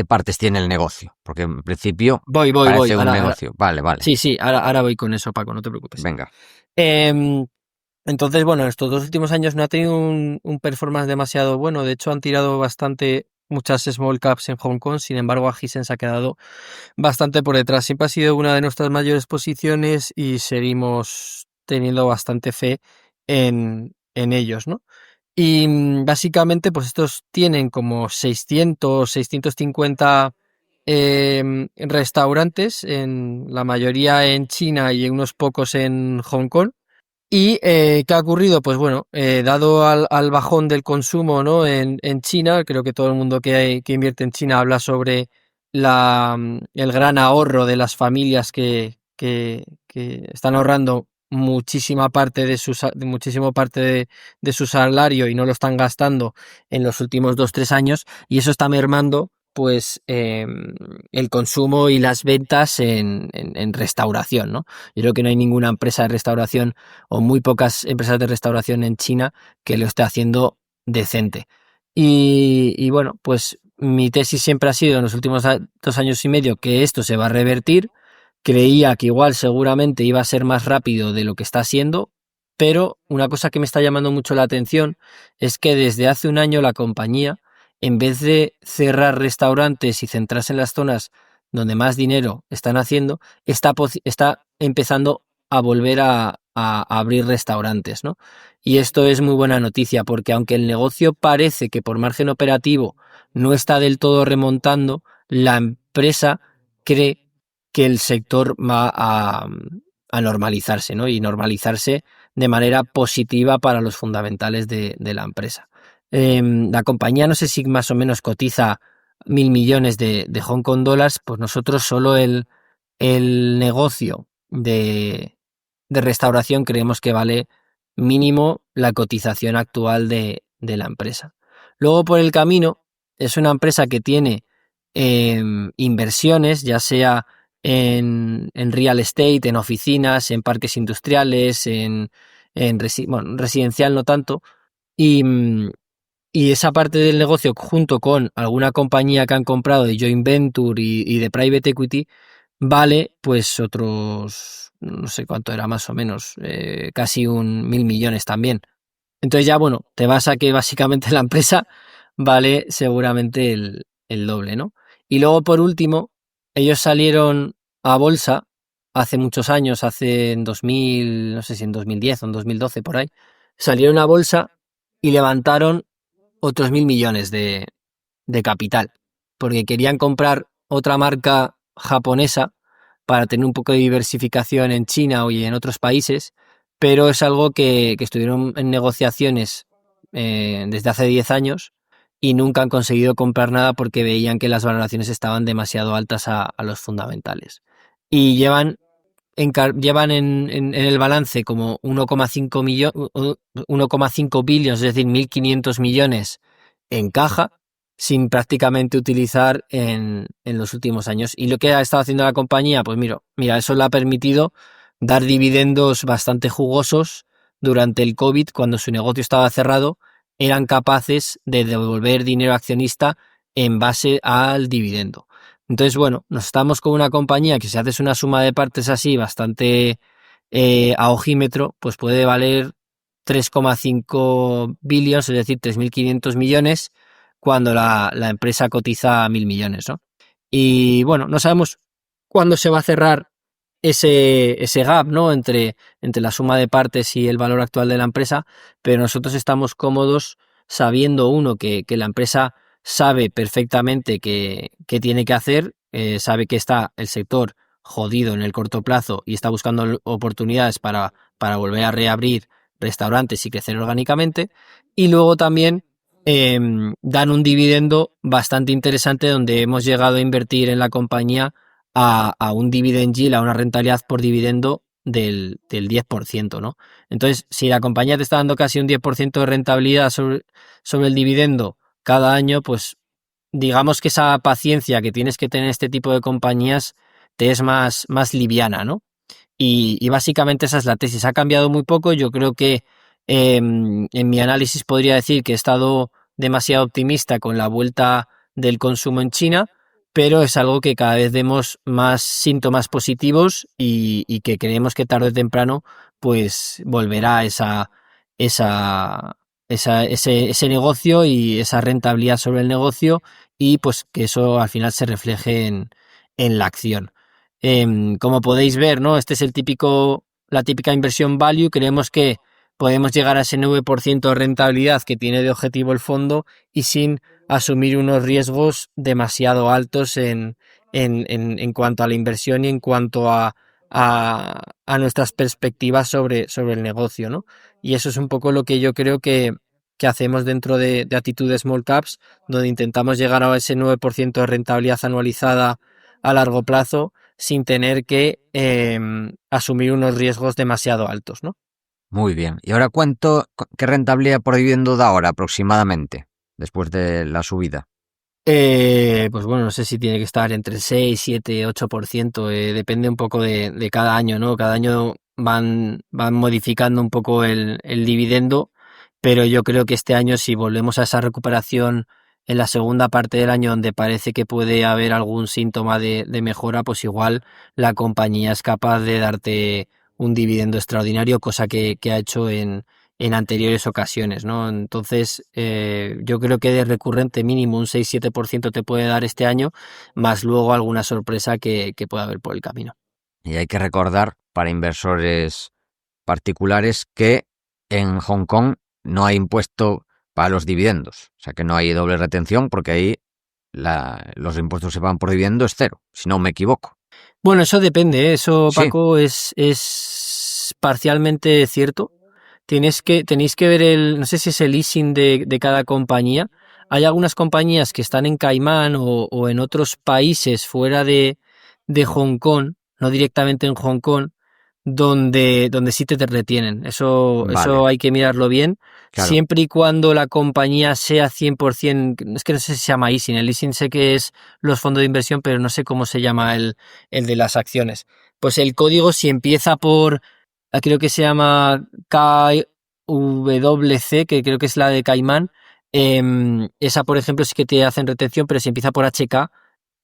partes tiene el negocio? Porque en principio Voy. parece un Ahora, negocio. Vale. sí, ahora voy con eso, Paco, no te preocupes. Venga. Entonces, bueno, estos 2 últimos años no ha tenido un performance demasiado bueno. De hecho, han tirado muchas small caps en Hong Kong. Sin embargo, Agisen se ha quedado bastante por detrás. Siempre ha sido una de nuestras mayores posiciones y seguimos teniendo bastante fe en ellos, ¿no? Y básicamente, pues estos tienen como 650 restaurantes, en la mayoría en China y unos pocos en Hong Kong. ¿Y qué ha ocurrido? Pues bueno, dado al bajón del consumo, ¿no? en China, creo que todo el mundo que invierte en China habla sobre el gran ahorro de las familias que están ahorrando muchísima parte de su salario y no lo están gastando en los últimos 2-3 años, y eso está mermando pues el consumo y las ventas en restauración, ¿no? Yo creo que no hay ninguna empresa de restauración o muy pocas empresas de restauración en China que lo esté haciendo decente. Y bueno, pues mi tesis siempre ha sido en los últimos 2 años y medio que esto se va a revertir. Creía que igual seguramente iba a ser más rápido de lo que está siendo, pero una cosa que me está llamando mucho la atención es que desde hace un año la compañía en vez de cerrar restaurantes y centrarse en las zonas donde más dinero están haciendo, está empezando a volver a abrir restaurantes, ¿no? Y esto es muy buena noticia porque aunque el negocio parece que por margen operativo no está del todo remontando, la empresa cree que el sector va a normalizarse, ¿no? Y normalizarse de manera positiva para los fundamentales de la empresa. La compañía, no sé si más o menos cotiza 1.000 millones de Hong Kong dólares, pues nosotros solo el negocio de restauración creemos que vale mínimo la cotización actual de la empresa. Luego por el camino es una empresa que tiene inversiones, ya sea en real estate, en oficinas, en parques industriales, residencial no tanto, y esa parte del negocio junto con alguna compañía que han comprado de joint venture y de private equity vale pues otros, no sé cuánto era más o menos, casi 1.000 millones también. Entonces ya bueno, te vas a que básicamente la empresa vale seguramente el doble, ¿no? Y luego por último, ellos salieron a bolsa hace muchos años, hace en 2000, no sé si en 2010 o en 2012 por ahí, salieron a bolsa y levantaron otros 1.000 millones de capital, porque querían comprar otra marca japonesa para tener un poco de diversificación en China y en otros países, pero es algo que estuvieron en negociaciones desde hace 10 años y nunca han conseguido comprar nada porque veían que las valoraciones estaban demasiado altas a los fundamentales. Y llevan en el balance como 1,5 billones, es decir, 1.500 millones en caja, sin prácticamente utilizar en los últimos años. Y lo que ha estado haciendo la compañía, pues mira, eso le ha permitido dar dividendos bastante jugosos durante el COVID, cuando su negocio estaba cerrado, eran capaces de devolver dinero accionista en base al dividendo. Entonces, bueno, nos estamos con una compañía que si haces una suma de partes así bastante a ojímetro, pues puede valer 3,5 billones, es decir, 3.500 millones, cuando la empresa cotiza 1.000 millones, ¿no? Y bueno, no sabemos cuándo se va a cerrar ese gap, ¿no? Entre la suma de partes y el valor actual de la empresa, pero nosotros estamos cómodos sabiendo, uno, que la empresa sabe perfectamente qué tiene que hacer, sabe que está el sector jodido en el corto plazo y está buscando oportunidades para volver a reabrir restaurantes y crecer orgánicamente, y luego también dan un dividendo bastante interesante, donde hemos llegado a invertir en la compañía a un dividend yield, a una rentabilidad por dividendo del 10%, ¿no? Entonces, si la compañía te está dando casi un 10% de rentabilidad sobre el dividendo cada año, pues digamos que esa paciencia que tienes que tener en este tipo de compañías te es más liviana, ¿no? Y básicamente esa es la tesis. Ha cambiado muy poco. Yo creo que en mi análisis podría decir que he estado demasiado optimista con la vuelta del consumo en China, pero es algo que cada vez vemos más síntomas positivos y que creemos que tarde o temprano pues volverá ese negocio y esa rentabilidad sobre el negocio, y pues que eso al final se refleje en la acción. Como podéis ver, ¿no? Este es la típica inversión value. Creemos que podemos llegar a ese 9% de rentabilidad que tiene de objetivo el fondo y sin asumir unos riesgos demasiado altos en cuanto a la inversión y en cuanto a nuestras perspectivas sobre el negocio, ¿no? Y eso es un poco lo que yo creo que hacemos dentro de Actitude Small Caps, donde intentamos llegar a ese 9% de rentabilidad anualizada a largo plazo sin tener que asumir unos riesgos demasiado altos, ¿no? Muy bien. ¿Y ahora qué rentabilidad por dividendo da ahora aproximadamente, después de la subida? Pues bueno, no sé si tiene que estar entre 6, 7, 8%, depende un poco de cada año, ¿no? Cada año van modificando un poco el dividendo, pero yo creo que este año, si volvemos a esa recuperación en la segunda parte del año, donde parece que puede haber algún síntoma de mejora, pues igual la compañía es capaz de darte un dividendo extraordinario, cosa que ha hecho en en anteriores ocasiones, ¿no? Entonces, yo creo que de recurrente mínimo un 6-7% te puede dar este año, más luego alguna sorpresa que pueda haber por el camino. Y hay que recordar para inversores particulares que en Hong Kong no hay impuesto para los dividendos, o sea que no hay doble retención porque ahí los impuestos se pagan por dividendo es cero, si no me equivoco. Bueno, eso depende, ¿eh? Eso, Sí. Paco, es parcialmente cierto. Tenéis que ver no sé si es el leasing de cada compañía. Hay algunas compañías que están en Caimán o en otros países fuera de Hong Kong, no directamente en Hong Kong, donde sí te retienen. Eso Vale, hay que mirarlo bien. claro. Siempre y cuando la compañía sea 100%, es que no sé si se llama leasing. El leasing sé que es los fondos de inversión, pero no sé cómo se llama el de las acciones. Pues el código, si empieza por, creo que se llama KWC, que creo que es la de Caimán, esa, por ejemplo, sí que te hacen retención, pero si empieza por HK,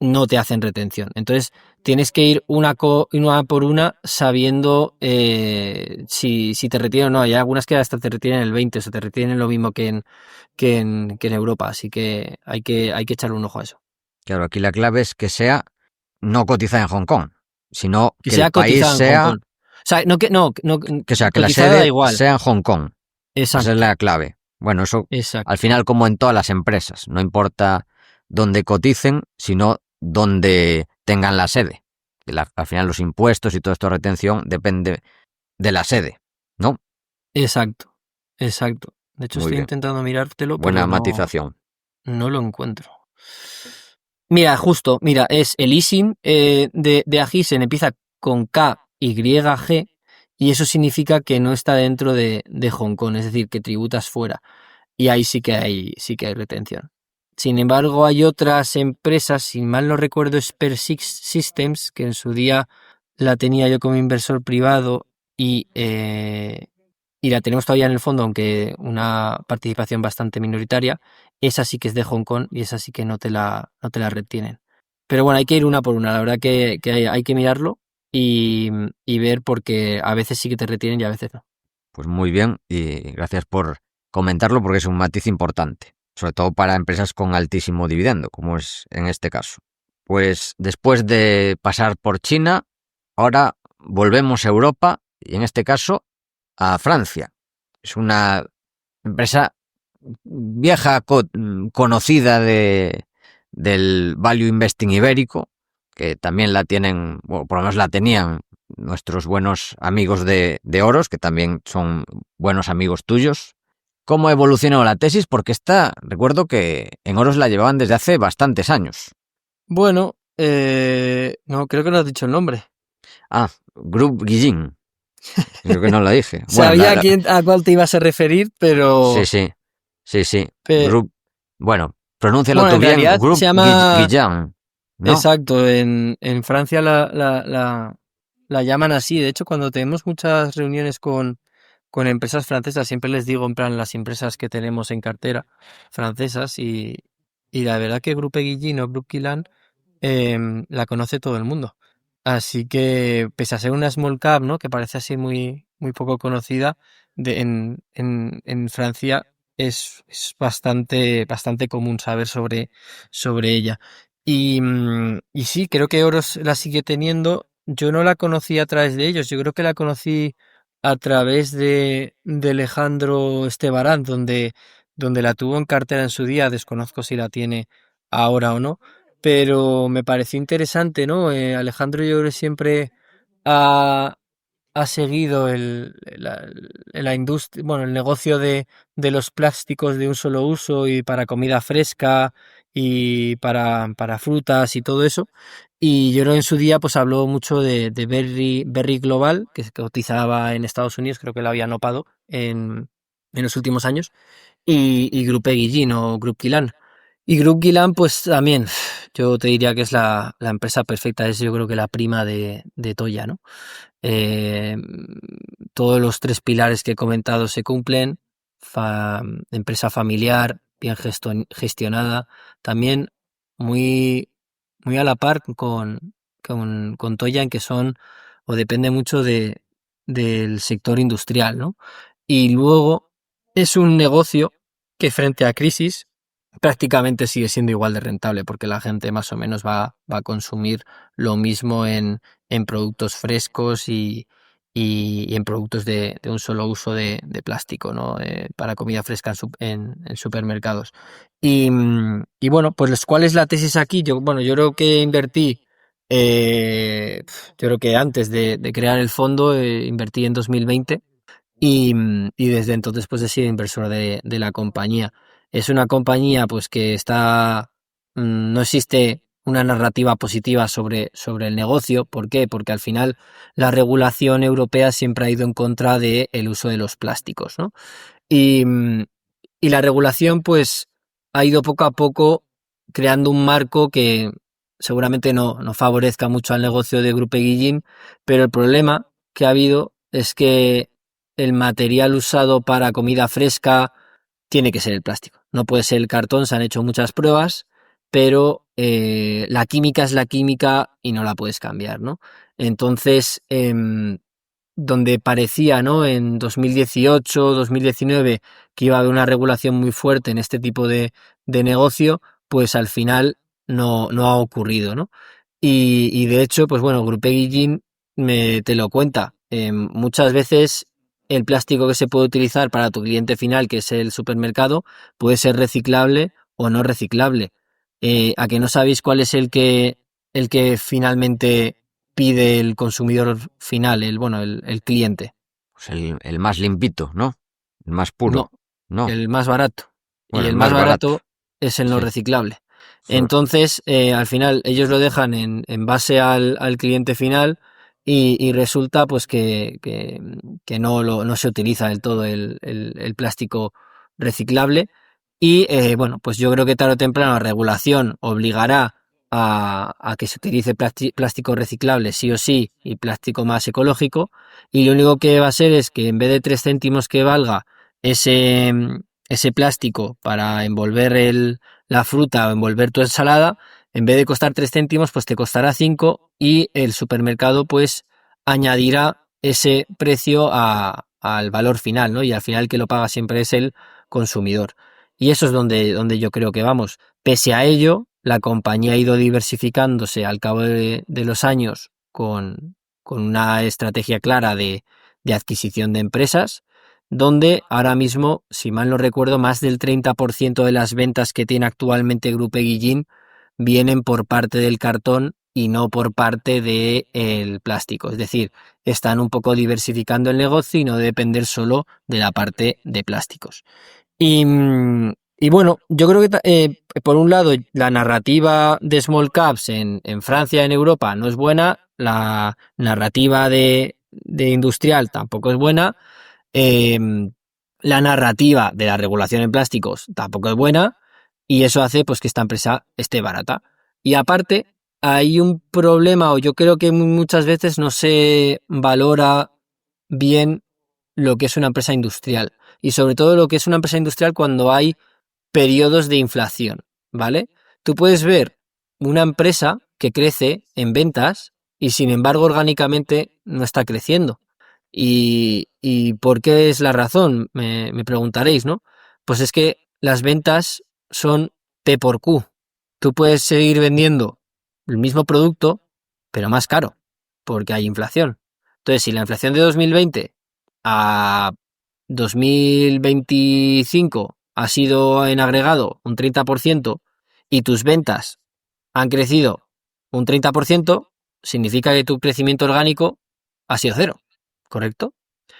no te hacen retención. Entonces, tienes que ir una por una sabiendo si te retienen o no. Hay algunas que hasta te retienen el 20, o sea, te retienen lo mismo que en Europa, así que hay que echarle un ojo a eso. Claro, aquí la clave es que sea no cotizada en Hong Kong, sino Que que el sea país cotizada en Hong sea, Kong. O sea, no, que sea que la cotizada da sede igual. sea en Hong Kong. Esa es Exacto, la clave. Bueno, eso al exacto. final como en todas las empresas, no importa dónde coticen, sino dónde tengan la sede. Al final los impuestos y todo esto de retención depende de la sede, ¿no? Exacto, exacto. De hecho, Muy estoy bien, intentando mirártelo, pero buena matización. no lo encuentro. Mira, justo, mira, es el ISIN de Agisen, empieza con KYG y eso significa que no está dentro de Hong Kong, es decir, que tributas fuera. Y ahí sí que hay retención. Sin embargo, hay otras empresas, si mal no recuerdo, es Persix Systems, que en su día la tenía yo como inversor privado y la tenemos todavía en el fondo, aunque una participación bastante minoritaria. Esa sí que es de Hong Kong y esa sí que no te la retienen. Pero bueno, hay que ir una por una. La verdad que hay que mirarlo y ver porque a veces sí que te retienen y a veces no. Pues muy bien y gracias por comentarlo porque es un matiz importante, sobre todo para empresas con altísimo dividendo, como es en este caso. Pues después de pasar por China, ahora volvemos a Europa y en este caso a Francia. Es una empresa vieja conocida del Value Investing ibérico, que también la tienen, bueno, por lo menos la tenían nuestros buenos amigos de Oros, que también son buenos amigos tuyos. ¿Cómo ha evolucionado la tesis? Porque recuerdo que en Oros la llevaban desde hace bastantes años. Bueno, no, creo que no has dicho el nombre. Ah, Group Guillin. Creo que no la dije. Bueno, Sabía a cuál te ibas a referir, sí, sí, sí, sí. pe- Group, bueno, pronúncialo bueno, tú en bien. realidad se Group llama, Guillin, ¿no? exacto, en Francia la llaman así. De hecho, cuando tenemos muchas reuniones con empresas francesas, siempre les digo, en plan, las empresas que tenemos en cartera francesas y la verdad que Grupo Guillin o Grupo Guillain la conoce todo el mundo. Así que, pese a ser una small cap, ¿no? Que parece así muy poco conocida, en Francia es bastante común saber sobre ella. Y sí, creo que Oros la sigue teniendo. Yo no la conocí a través de ellos, yo creo que la conocí a través de Alejandro Estebarán, donde la tuvo en cartera en su día, desconozco si la tiene ahora o no, pero me pareció interesante, ¿no? Alejandro yo creo que siempre ha, ha seguido la industria, bueno, el negocio de los plásticos de un solo uso y para comida fresca y para frutas y todo eso. Y yo creo que en su día pues habló mucho de Berry Global, que se cotizaba en Estados Unidos, creo que lo había nopado en los últimos años, y Grupo Guillín o Grup Quilan. Y Grup Quilan, pues también, yo te diría que es la empresa perfecta, es yo creo que la prima de Toya, ¿no? Eh, Todos los tres pilares que he comentado se cumplen. Empresa familiar, bien gestionada, también muy, muy a la par con Toya en que son o depende mucho del sector industrial, ¿no? y luego es un negocio que frente a crisis prácticamente sigue siendo igual de rentable porque la gente más o menos va a consumir lo mismo en productos frescos y en productos de un solo uso de plástico, ¿no? Para comida fresca en supermercados. Y bueno, pues ¿cuál es la tesis aquí? Yo creo que invertí, yo creo que antes de crear el fondo, invertí en 2020 y desde entonces pues he sido inversor de la compañía. Es una compañía pues que no existe una narrativa positiva sobre el negocio. ¿Por qué? Porque al final la regulación europea siempre ha ido en contra del uso de los plásticos, ¿no? Y, y la regulación pues ha ido poco a poco creando un marco que seguramente no favorezca mucho al negocio de Grupo Guillín, pero el problema que ha habido es que el material usado para comida fresca tiene que ser el plástico. No puede ser el cartón, se han hecho muchas pruebas, pero la química es la química y no la puedes cambiar, ¿no? Entonces, donde parecía, ¿no? En 2018, 2019, que iba a haber una regulación muy fuerte en este tipo de negocio, pues al final no ha ocurrido, ¿no? Y de hecho, pues bueno, Grupo Guillín te lo cuenta. Muchas veces el plástico que se puede utilizar para tu cliente final, que es el supermercado, puede ser reciclable o no reciclable. ¿A que no sabéis cuál es el que finalmente pide el consumidor final, el cliente? Pues el más limpito, ¿no? El más puro. No, No. el más barato. Y Bueno, el el más más barato. barato es el no Sí. reciclable. Sí. Entonces, al final, ellos lo dejan en base al cliente final y resulta pues que no se utiliza del todo el plástico reciclable. Y bueno, pues yo creo que tarde o temprano la regulación obligará a que se utilice plástico reciclable sí o sí y plástico más ecológico. Y lo único que va a ser es que en vez de 3 céntimos que valga ese, ese plástico para envolver la fruta o envolver tu ensalada, en vez de costar 3 céntimos, pues te costará 5 y el supermercado pues añadirá ese precio al valor final, ¿no? Y al final el que lo paga siempre es el consumidor. Y eso es donde yo creo que vamos. Pese a ello, la compañía ha ido diversificándose al cabo de los años con una estrategia clara de adquisición de empresas, donde ahora mismo, si mal no recuerdo, más del 30% de las ventas que tiene actualmente Grupo Guillín vienen por parte del cartón y no por parte del plástico. Es decir, están un poco diversificando el negocio y no depender solo de la parte de plásticos. Y bueno, yo creo que por un lado la narrativa de small caps en Francia, en Europa, no es buena, la narrativa de industrial tampoco es buena, la narrativa de la regulación en plásticos tampoco es buena y eso hace pues que esta empresa esté barata. Y aparte hay un problema, o yo creo que muchas veces no se valora bien lo que es una empresa industrial y sobre todo lo que es una empresa industrial cuando hay periodos de inflación, ¿vale? Tú puedes ver una empresa que crece en ventas y sin embargo orgánicamente no está creciendo. ¿Y por qué es la razón? Me preguntaréis, ¿no? Pues es que las ventas son P por Q. Tú puedes seguir vendiendo el mismo producto, pero más caro, porque hay inflación. Entonces, si la inflación de 2020 a 2025 ha sido en agregado un 30% y tus ventas han crecido un 30%, significa que tu crecimiento orgánico ha sido cero, ¿correcto?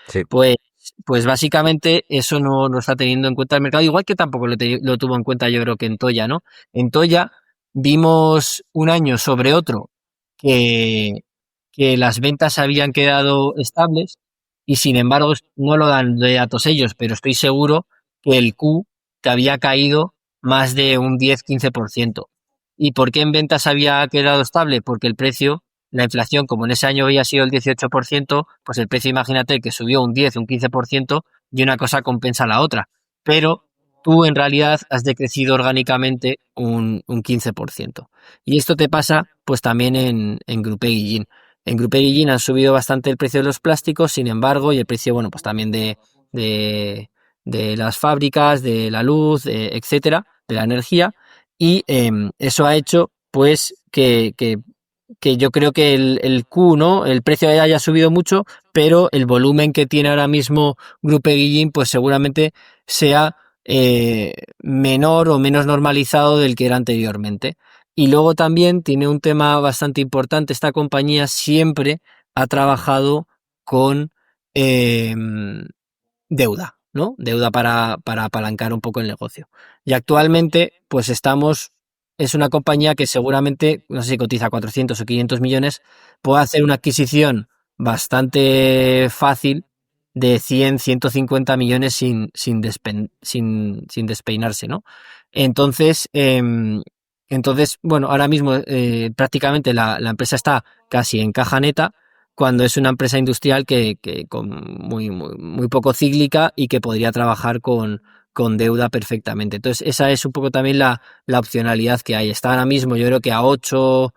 Sí. Pues, pues básicamente eso no está teniendo en cuenta el mercado, igual que tampoco lo tuvo en cuenta yo creo que en Toya, ¿no? En Toya vimos un año sobre otro que, que las ventas habían quedado estables y sin embargo no lo dan de datos ellos, pero estoy seguro que el Q te había caído más de un 10-15%. ¿Y por qué en ventas había quedado estable? Porque el precio, la inflación, como en ese año había sido el 18%, pues el precio, imagínate que subió un 10, un 15% y una cosa compensa la otra. Pero tú en realidad has decrecido orgánicamente un 15%. Y esto te pasa pues también en Grupo Guillín. En Grupo Guillín han subido bastante el precio de los plásticos, sin embargo, y el precio, bueno, pues también de las fábricas, de la luz, etcétera, de la energía, y eso ha hecho pues que yo creo que el Q, ¿no? El precio haya subido mucho, pero el volumen que tiene ahora mismo Grupo Guillín, pues seguramente sea menor o menos normalizado del que era anteriormente. Y luego también tiene un tema bastante importante. Esta compañía siempre ha trabajado con deuda, ¿no? Deuda para apalancar un poco el negocio. Y actualmente, pues es una compañía que seguramente, no sé si cotiza 400 o 500 millones, puede hacer una adquisición bastante fácil de 100, 150 millones sin despeinarse, ¿no? Entonces, bueno, ahora mismo prácticamente la empresa está casi en caja neta, cuando es una empresa industrial que con muy poco cíclica y que podría trabajar con deuda perfectamente. Entonces, esa es un poco también la opcionalidad que hay. Está ahora mismo, yo creo que a 8.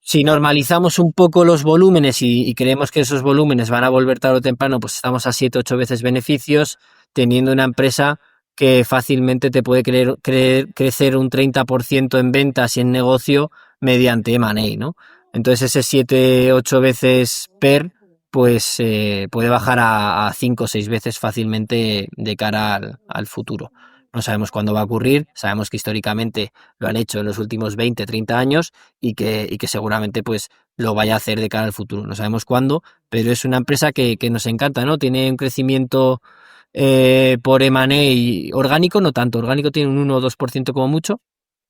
Si normalizamos un poco los volúmenes y creemos que esos volúmenes van a volver tarde o temprano, pues estamos a 7, 8 veces beneficios, teniendo una empresa que fácilmente te puede crecer un 30% en ventas y en negocio mediante M&A, ¿no? Entonces ese 7, 8 veces pues puede bajar a 5 o 6 veces fácilmente de cara al futuro. No sabemos cuándo va a ocurrir, sabemos que históricamente lo han hecho en los últimos 20, 30 años y que seguramente pues lo vaya a hacer de cara al futuro. No sabemos cuándo, pero es una empresa que nos encanta, ¿no? Tiene un crecimiento por M&A orgánico, no tanto, orgánico tiene un 1 o 2% como mucho,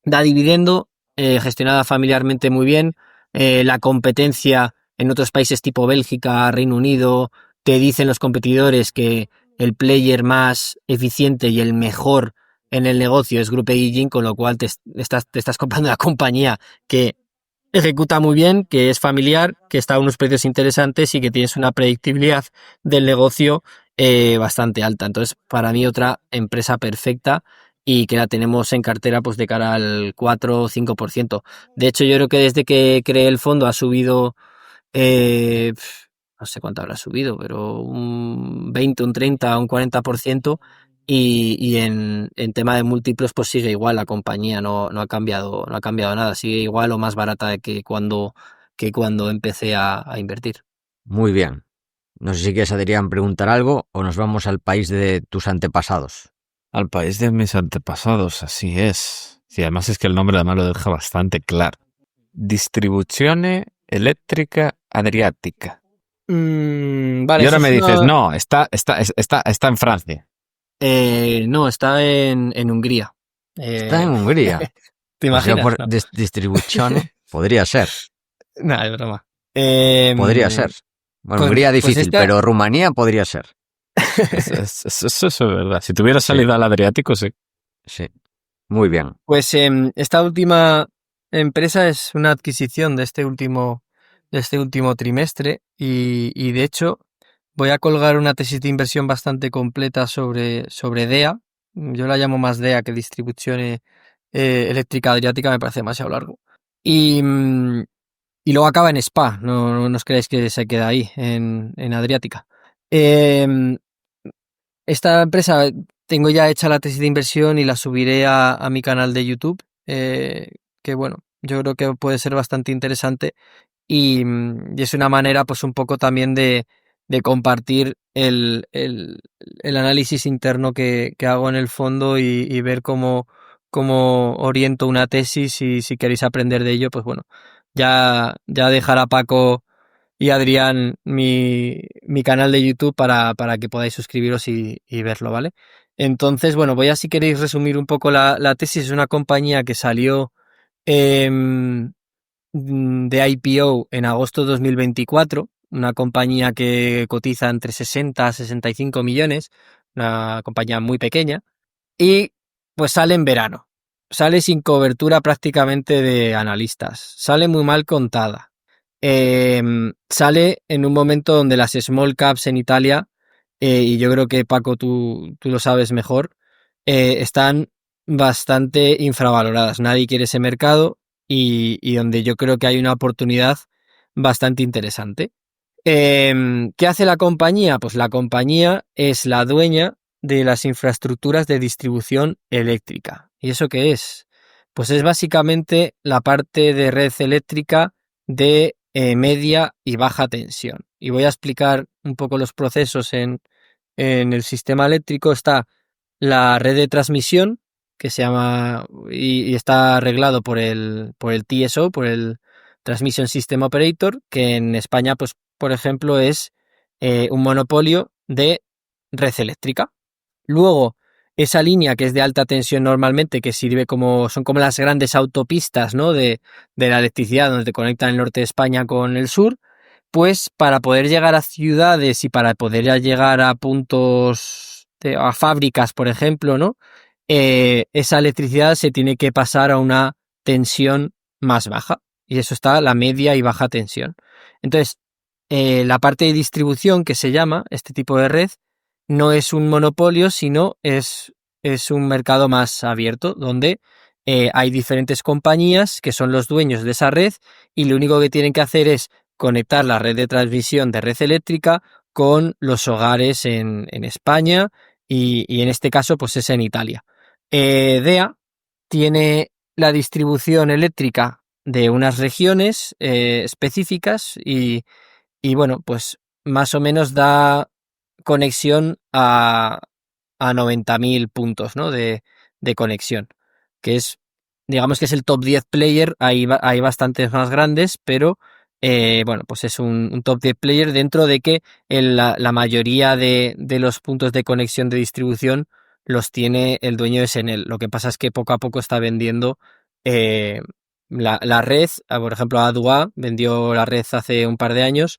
da dividendo, gestionada familiarmente muy bien, la competencia en otros países tipo Bélgica, Reino Unido, te dicen los competidores que el player más eficiente y el mejor en el negocio es Grupo Guillín, con lo cual te estás comprando una compañía que ejecuta muy bien, que es familiar, que está a unos precios interesantes y que tienes una predictibilidad del negocio bastante alta. Entonces, para mí otra empresa perfecta y que la tenemos en cartera pues de cara al 4 o 5%. De hecho, yo creo que desde que creé el fondo ha subido, no sé cuánto habrá subido, pero un 20, un 30, un 40%. Y en tema de múltiplos, pues sigue igual la compañía, no ha cambiado nada, sigue igual o más barata que cuando empecé a invertir. Muy bien. No sé si quieres, Adrián, preguntar algo o nos vamos al país de tus antepasados. Al país de mis antepasados, así es. Sí, además es que el nombre además lo deja bastante claro. Distribuzione Elettrica Adriatica. Vale, Y ahora eso me es dices, no, está en Francia. no, está en Hungría. Está en Hungría. ¿Te O sea, imaginas? por No. distribuzione, podría ser. Nada, es broma. Podría ser. Bueno, Pues, Hungría pues difícil, pero Rumanía podría ser. Eso es verdad. Si tuviera Sí. salido al Adriático, sí. Sí. Muy bien. Pues esta última empresa es una adquisición de este último trimestre y de hecho voy a colgar una tesis de inversión bastante completa sobre DEA. Yo la llamo más DEA que Distribuzione Eléctrica Adriática, me parece demasiado largo. Y luego acaba en Spa, no os creáis que se queda ahí, en Adriática. Esta empresa tengo ya hecha la tesis de inversión y la subiré a mi canal de YouTube, que bueno, yo creo que puede ser bastante interesante y es una manera pues un poco también de compartir el análisis interno que hago en el fondo y ver cómo oriento una tesis y si queréis aprender de ello, pues bueno, ya dejará Paco y Adrián mi canal de YouTube para que podáis suscribiros y verlo, ¿vale? Entonces, bueno, voy a, si queréis, resumir un poco la tesis. Es una compañía que salió de IPO en agosto de 2024, una compañía que cotiza entre 60 a 65 millones, una compañía muy pequeña, y pues sale en verano. Sale sin cobertura prácticamente de analistas, sale muy mal contada. Sale en un momento donde las small caps en Italia, y yo creo que Paco tú lo sabes mejor, están bastante infravaloradas. Nadie quiere ese mercado y donde yo creo que hay una oportunidad bastante interesante. ¿Qué hace la compañía? Pues la compañía es la dueña de las infraestructuras de distribución eléctrica. ¿Y eso qué es? Pues es básicamente la parte de red eléctrica de media y baja tensión. Y voy a explicar un poco los procesos en el sistema eléctrico. Está la red de transmisión, que se llama y está arreglado por el TSO, por el Transmission System Operator, que en España, pues, por ejemplo, es un monopolio de red eléctrica. Luego, esa línea que es de alta tensión normalmente, que sirve son como las grandes autopistas, ¿no? de la electricidad, donde te conectan el norte de España con el sur, pues para poder llegar a ciudades y para poder llegar a puntos, a fábricas, por ejemplo, ¿no? Esa electricidad se tiene que pasar a una tensión más baja. Y eso está la media y baja tensión. Entonces, la parte de distribución que se llama este tipo de red no es un monopolio, sino es un mercado más abierto, donde hay diferentes compañías que son los dueños de esa red y lo único que tienen que hacer es conectar la red de transmisión de red eléctrica con los hogares en España y en este caso pues es en Italia. DEA tiene la distribución eléctrica de unas regiones específicas y bueno, pues más o menos da conexión a 90.000 puntos, ¿no? de conexión, que es, digamos que es el top 10 player. Hay bastantes más grandes, pero bueno, pues es un top 10 player dentro de que la mayoría de los puntos de conexión de distribución los tiene el dueño de Enel. Lo que pasa es que poco a poco está vendiendo la red. Por ejemplo, A2A vendió la red hace un par de años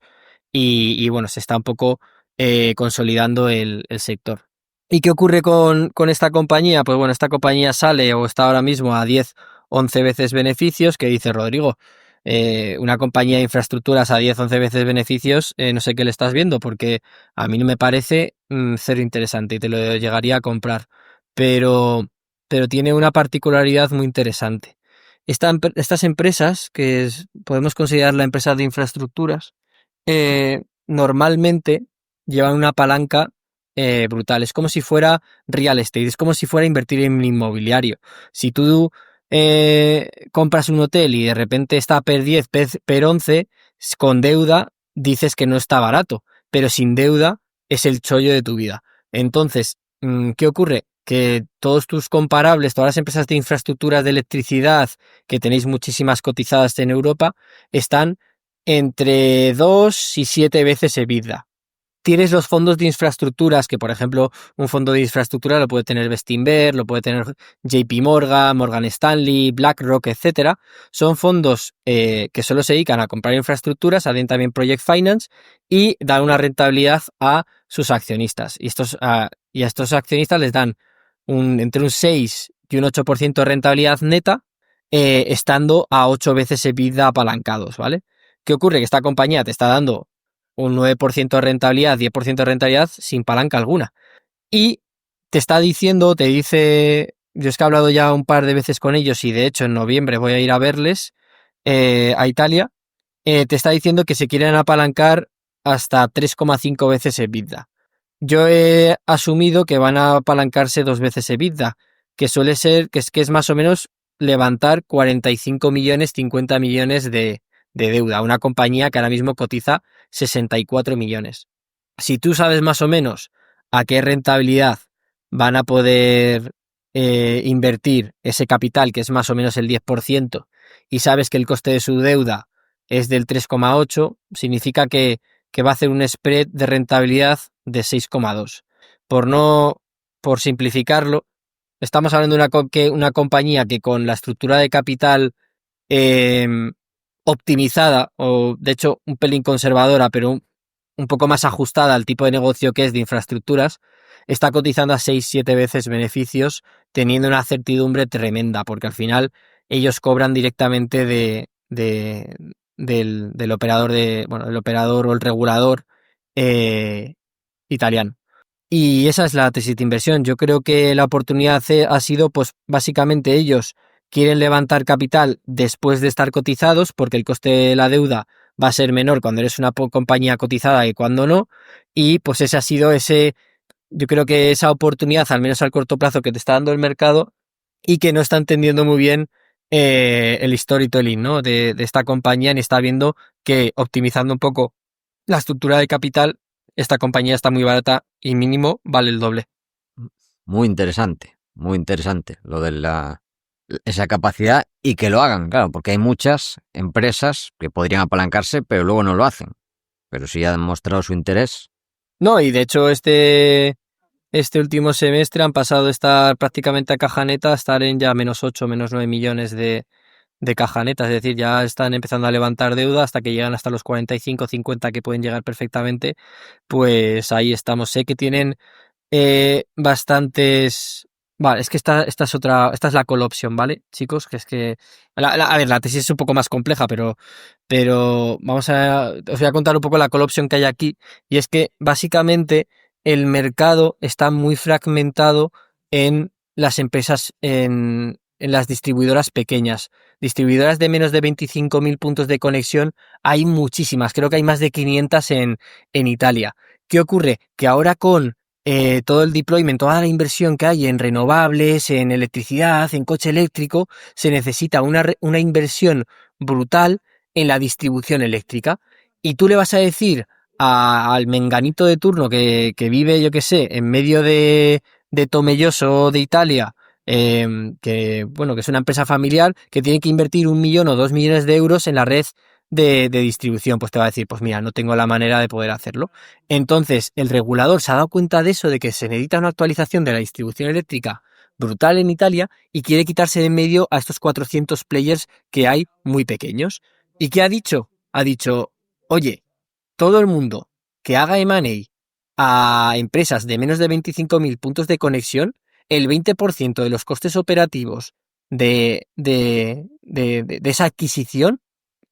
y bueno, se está un poco consolidando el sector. ¿Y qué ocurre con esta compañía? Pues bueno, esta compañía sale o está ahora mismo a 10, 11 veces beneficios, que dice Rodrigo, una compañía de infraestructuras a 10, 11 veces beneficios, no sé qué le estás viendo, porque a mí no me parece cero interesante y te lo llegaría a comprar, pero tiene una particularidad muy interesante. Estas empresas, podemos considerar la empresa de infraestructuras, normalmente llevan una palanca brutal. Es como si fuera real estate, es como si fuera invertir en inmobiliario. Si tú compras un hotel y de repente está per 10, per 11, con deuda dices que no está barato, pero sin deuda es el chollo de tu vida. Entonces, ¿qué ocurre? Que todos tus comparables, todas las empresas de infraestructuras de electricidad, que tenéis muchísimas cotizadas en Europa, están entre 2 y 7 veces EBITDA. Tienes los fondos de infraestructuras, que por ejemplo un fondo de infraestructura lo puede tener Bestinver, lo puede tener JP Morgan, Morgan Stanley, BlackRock, etcétera. Son fondos que solo se dedican a comprar infraestructuras, hacen también project finance y dan una rentabilidad a sus accionistas. Y a estos accionistas les dan entre un 6 y un 8% de rentabilidad neta, estando a 8 veces EBITDA apalancados, ¿vale? ¿Qué ocurre? Que esta compañía te está dando un 9% de rentabilidad, 10% de rentabilidad sin palanca alguna. Y te dice, yo es que he hablado ya un par de veces con ellos y de hecho en noviembre voy a ir a verles a Italia, te está diciendo que se quieren apalancar hasta 3,5 veces EBITDA. Yo he asumido que van a apalancarse 2 veces EBITDA, que suele ser, que es más o menos levantar 45 millones, 50 millones de deuda. Una compañía que ahora mismo cotiza 64 millones. Si tú sabes más o menos a qué rentabilidad van a poder invertir ese capital, que es más o menos el 10%, y sabes que el coste de su deuda es del 3,8, significa que va a hacer un spread de rentabilidad de 6,2. Por simplificarlo, estamos hablando de una compañía que con la estructura de capital optimizada, o de hecho un pelín conservadora, pero un poco más ajustada al tipo de negocio que es de infraestructuras, está cotizando a 6-7 veces beneficios, teniendo una certidumbre tremenda, porque al final ellos cobran directamente del operador el operador o el regulador italiano. Y esa es la tesis de inversión. Yo creo que la oportunidad ha sido, pues básicamente ellos quieren levantar capital después de estar cotizados, porque el coste de la deuda va a ser menor cuando eres una compañía cotizada que cuando no, y pues ese ha sido yo creo que esa oportunidad, al menos al corto plazo, que te está dando el mercado y que no está entendiendo muy bien el storytelling, ¿no? de esta compañía, ni está viendo que optimizando un poco la estructura de capital, esta compañía está muy barata y mínimo vale el doble. Muy interesante lo de esa capacidad y que lo hagan, claro, porque hay muchas empresas que podrían apalancarse, pero luego no lo hacen. Pero si ya han mostrado su interés. No, y de hecho este último semestre han pasado de estar prácticamente a caja neta a estar en ya -8, -9 millones de caja neta, es decir, ya están empezando a levantar deuda hasta que llegan hasta los 45, 50 que pueden llegar perfectamente, pues ahí estamos. Sé que tienen bastantes... Vale, es que esta es la call option, ¿vale, chicos? Que es que... a ver, la tesis es un poco más compleja, pero os voy a contar un poco la call option que hay aquí, y es que básicamente el mercado está muy fragmentado en las empresas, en las distribuidoras pequeñas. Distribuidoras de menos de 25.000 puntos de conexión hay muchísimas, creo que hay más de 500 en Italia. ¿Qué ocurre? Que ahora con todo el deployment, toda la inversión que hay en renovables, en electricidad, en coche eléctrico, se necesita una inversión brutal en la distribución eléctrica. Y tú le vas a decir al menganito de turno que vive, yo que sé, en medio de Tomelloso de Italia, que es una empresa familiar, que tiene que invertir 1 millón o 2 millones de euros en la red de distribución, pues te va a decir, pues mira, no tengo la manera de poder hacerlo. Entonces, el regulador se ha dado cuenta de eso, de que se necesita una actualización de la distribución eléctrica brutal en Italia y quiere quitarse de en medio a estos 400 players que hay muy pequeños. ¿Y qué ha dicho? Ha dicho, oye, todo el mundo que haga M&A a empresas de menos de 25.000 puntos de conexión, el 20% de los costes operativos de esa adquisición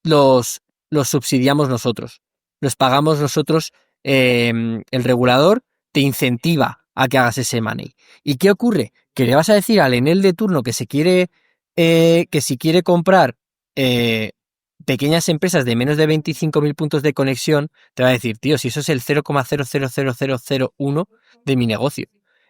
los subsidiamos nosotros, los pagamos nosotros, el regulador te incentiva a que hagas ese money. ¿Y qué ocurre? Que le vas a decir al Enel de turno que que si quiere comprar pequeñas empresas de menos de 25.000 puntos de conexión, te va a decir, tío, si eso es el 0,000001 de mi negocio.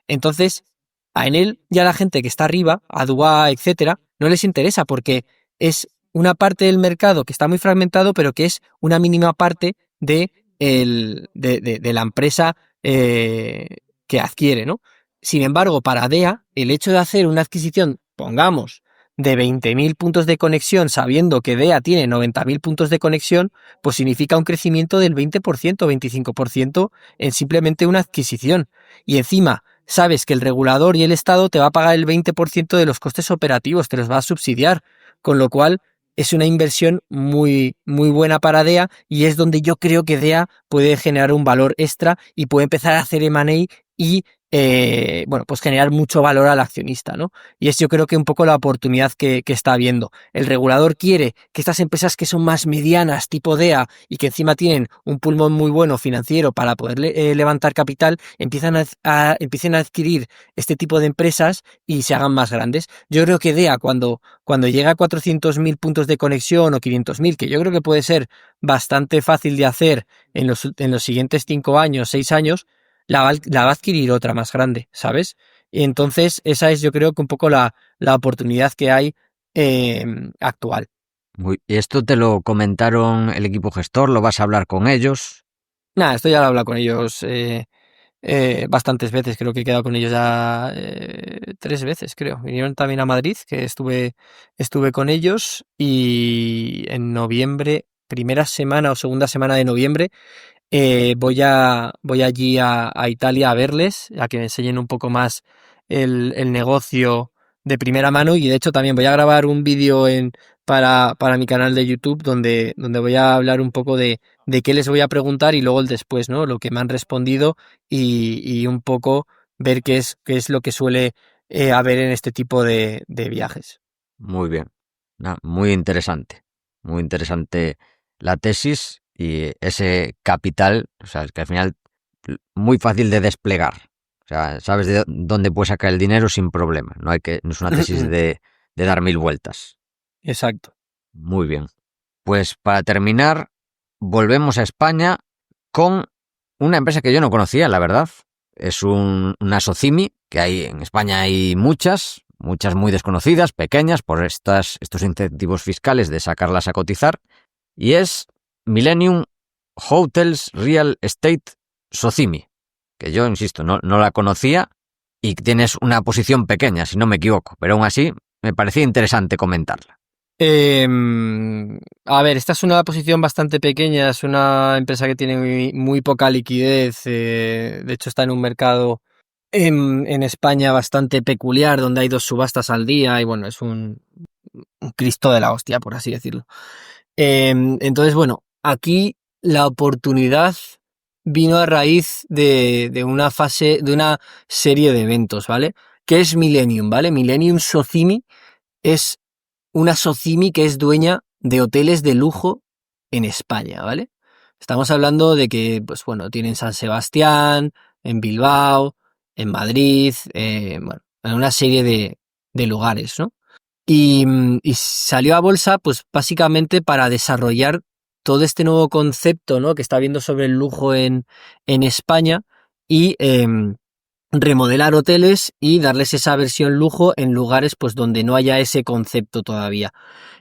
Entonces, a Enel y a la gente que está arriba, a Dua, etcétera, no les interesa porque es una parte del mercado que está muy fragmentado, pero que es una mínima parte de la empresa que adquiere, ¿no? Sin embargo, para DEA, el hecho de hacer una adquisición, pongamos, de 20.000 puntos de conexión, sabiendo que DEA tiene 90.000 puntos de conexión, pues significa un crecimiento del 20%, 25% en simplemente una adquisición. Y encima, sabes que el regulador y el Estado te va a pagar el 20% de los costes operativos, te los va a subsidiar, con lo cual es una inversión muy, muy buena para DEA y es donde yo creo que DEA puede generar un valor extra y puede empezar a hacer M&A y pues generar mucho valor al accionista, ¿no? Y es yo creo que un poco la oportunidad que está viendo. El regulador quiere que estas empresas que son más medianas, tipo DEA, y que encima tienen un pulmón muy bueno financiero para poder levantar capital, empiecen a adquirir este tipo de empresas y se hagan más grandes. Yo creo que DEA, cuando llega a 400.000 puntos de conexión o 500.000, que yo creo que puede ser bastante fácil de hacer en los siguientes 5 años, 6 años, la va a adquirir otra más grande, ¿sabes? Y entonces esa es yo creo que un poco la oportunidad que hay actual. ¿Y esto te lo comentaron el equipo gestor? ¿Lo vas a hablar con ellos? Nada, esto ya lo he hablado con ellos bastantes veces, creo que he quedado con ellos ya 3 veces, creo. Vinieron también a Madrid, que estuve con ellos, y en noviembre, primera semana o segunda semana de noviembre, voy allí a Italia a verles, a que me enseñen un poco más el negocio de primera mano, y de hecho también voy a grabar un vídeo para mi canal de YouTube donde voy a hablar un poco de qué les voy a preguntar y luego el después, ¿no? Lo que me han respondido y un poco ver qué es lo que suele haber en este tipo de viajes. Muy bien. Muy interesante la tesis y ese capital, o sea, es que al final muy fácil de desplegar. O sea, sabes de dónde puedes sacar el dinero sin problema. No es una tesis de dar 1000 vueltas. Exacto. Muy bien. Pues para terminar, volvemos a España con una empresa que yo no conocía, la verdad. Es una Socimi, que en España hay muchas muy desconocidas, pequeñas, por estos incentivos fiscales de sacarlas a cotizar, y es Millennium Hotels Real Estate Socimi, que yo, insisto, no la conocía, y tienes una posición pequeña, si no me equivoco, pero aún así me parecía interesante comentarla. A ver, esta es una posición bastante pequeña, es una empresa que tiene muy poca liquidez, de hecho está en un mercado en España bastante peculiar, donde hay 2 subastas al día y bueno, es un Cristo de la hostia, por así decirlo. Entonces, bueno, aquí la oportunidad vino a raíz de una serie de eventos, ¿vale? ¿Qué es Millennium, vale? Millennium Socimi es una Socimi que es dueña de hoteles de lujo en España, ¿vale? Estamos hablando de que, pues bueno, tienen San Sebastián, en Bilbao, en Madrid, bueno, en una serie de lugares, ¿no? Y salió a bolsa, pues básicamente para desarrollar todo este nuevo concepto, ¿no?, que está habiendo sobre el lujo en España y remodelar hoteles y darles esa versión lujo en lugares pues donde no haya ese concepto todavía.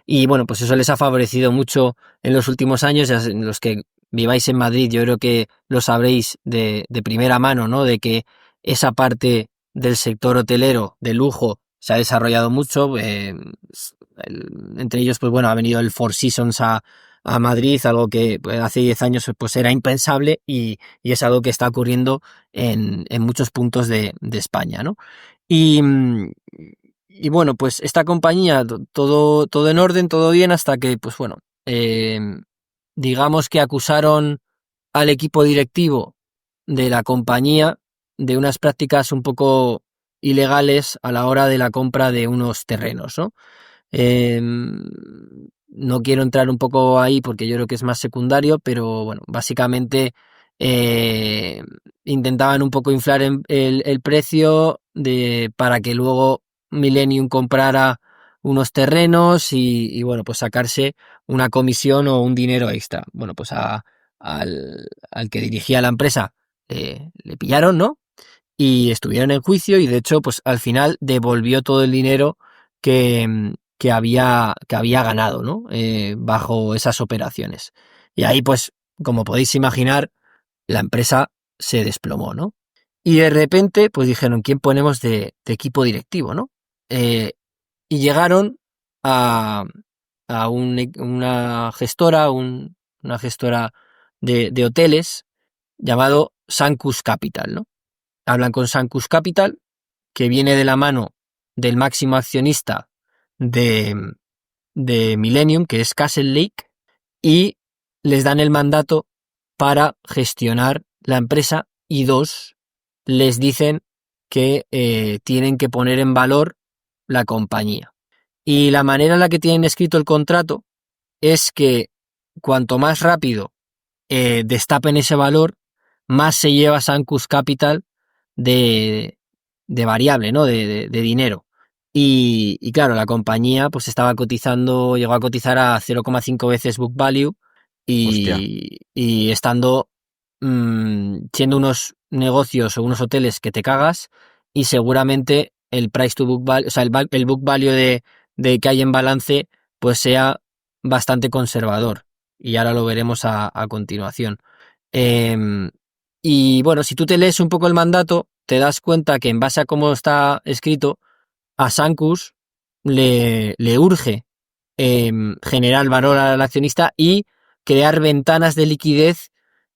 Y bueno, pues eso les ha favorecido mucho en los últimos años. En los que viváis en Madrid, yo creo que lo sabréis de primera mano, ¿no?, de que esa parte del sector hotelero de lujo se ha desarrollado mucho. Entre ellos, pues bueno, ha venido el Four Seasons a Madrid, algo que pues, hace 10 años pues era impensable y es algo que está ocurriendo en muchos puntos de España, ¿no? Y bueno, pues esta compañía, todo en orden, todo bien, hasta que, pues bueno, digamos que acusaron al equipo directivo de la compañía de unas prácticas un poco ilegales a la hora de la compra de unos terrenos, ¿no? No quiero entrar un poco ahí porque yo creo que es más secundario, pero bueno, básicamente intentaban un poco inflar el precio para que luego Millennium comprara unos terrenos y bueno, pues sacarse una comisión o un dinero extra. Bueno, pues al que dirigía la empresa le pillaron, ¿no? Y estuvieron en juicio y de hecho, pues al final devolvió todo el dinero que había ganado, ¿no? Bajo esas operaciones. Y ahí, pues, como podéis imaginar, la empresa se desplomó, ¿no? Y de repente, pues dijeron, ¿quién ponemos de equipo directivo, no? Y llegaron a una gestora, una gestora de hoteles llamado Sancus Capital, ¿no? Hablan con Sancus Capital, que viene de la mano del máximo accionista de Millennium, que es Castle Lake, y les dan el mandato para gestionar la empresa y les dicen que tienen que poner en valor la compañía. Y la manera en la que tienen escrito el contrato es que cuanto más rápido destapen ese valor, más se lleva Sancus Capital de variable, ¿no? De dinero. Y claro, la compañía pues llegó a cotizar a 0,5 veces book value Hostia. y estando siendo unos negocios o unos hoteles que te cagas, y seguramente el price to book value, o sea, el book value de que hay en balance pues sea bastante conservador. Y ahora lo veremos a continuación. Y bueno, si tú te lees un poco el mandato, te das cuenta que en base a cómo está escrito, a Sancus le urge generar valor al accionista y crear ventanas de liquidez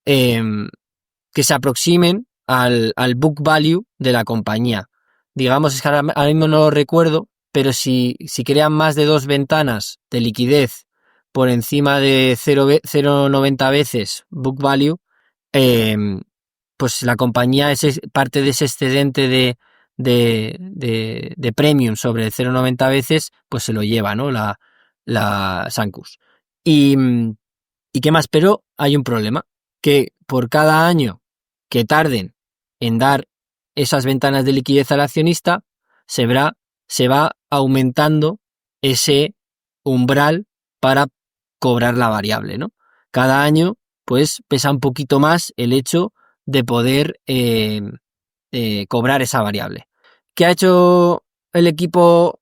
que se aproximen al book value de la compañía. Digamos, es que ahora mismo no lo recuerdo, pero si crean más de 2 ventanas de liquidez por encima de 0,90 veces book value, pues la compañía, parte de ese excedente de premium sobre 0,90 veces, pues se lo lleva, ¿no? La Sancus. ¿Y qué más? Pero hay un problema, que por cada año que tarden en dar esas ventanas de liquidez al accionista, se va aumentando ese umbral para cobrar la variable, ¿no? cada año, pues pesa un poquito más el hecho de poder cobrar esa variable. ¿Qué ha hecho el equipo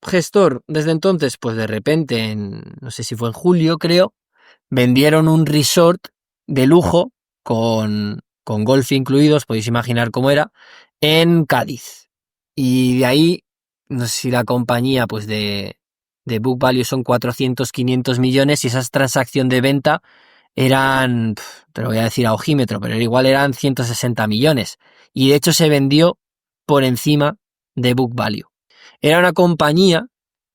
gestor desde entonces? Pues de repente, no sé si fue en julio, creo, vendieron un resort de lujo con golf incluidos, podéis imaginar cómo era, en Cádiz. Y de ahí, no sé si la compañía pues de book value son 400, 500 millones y esa transacción de venta eran, te lo voy a decir a ojímetro, pero igual eran 160 millones. Y de hecho se vendió por encima de book value. Era una compañía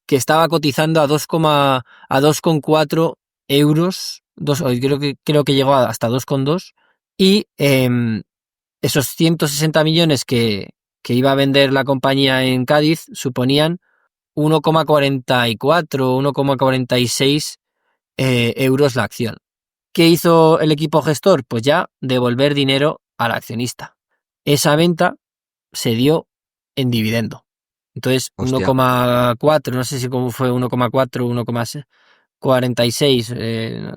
que estaba cotizando a 2,4 euros, creo que llegó hasta 2,2 y esos 160 millones que iba a vender la compañía en Cádiz suponían 1,44, 1,46 euros la acción. ¿Qué hizo el equipo gestor? Pues ya devolver dinero al accionista. Esa venta se dio en dividendo. Entonces, Hostia. 1,4, no sé si cómo fue 1,4, 1,46,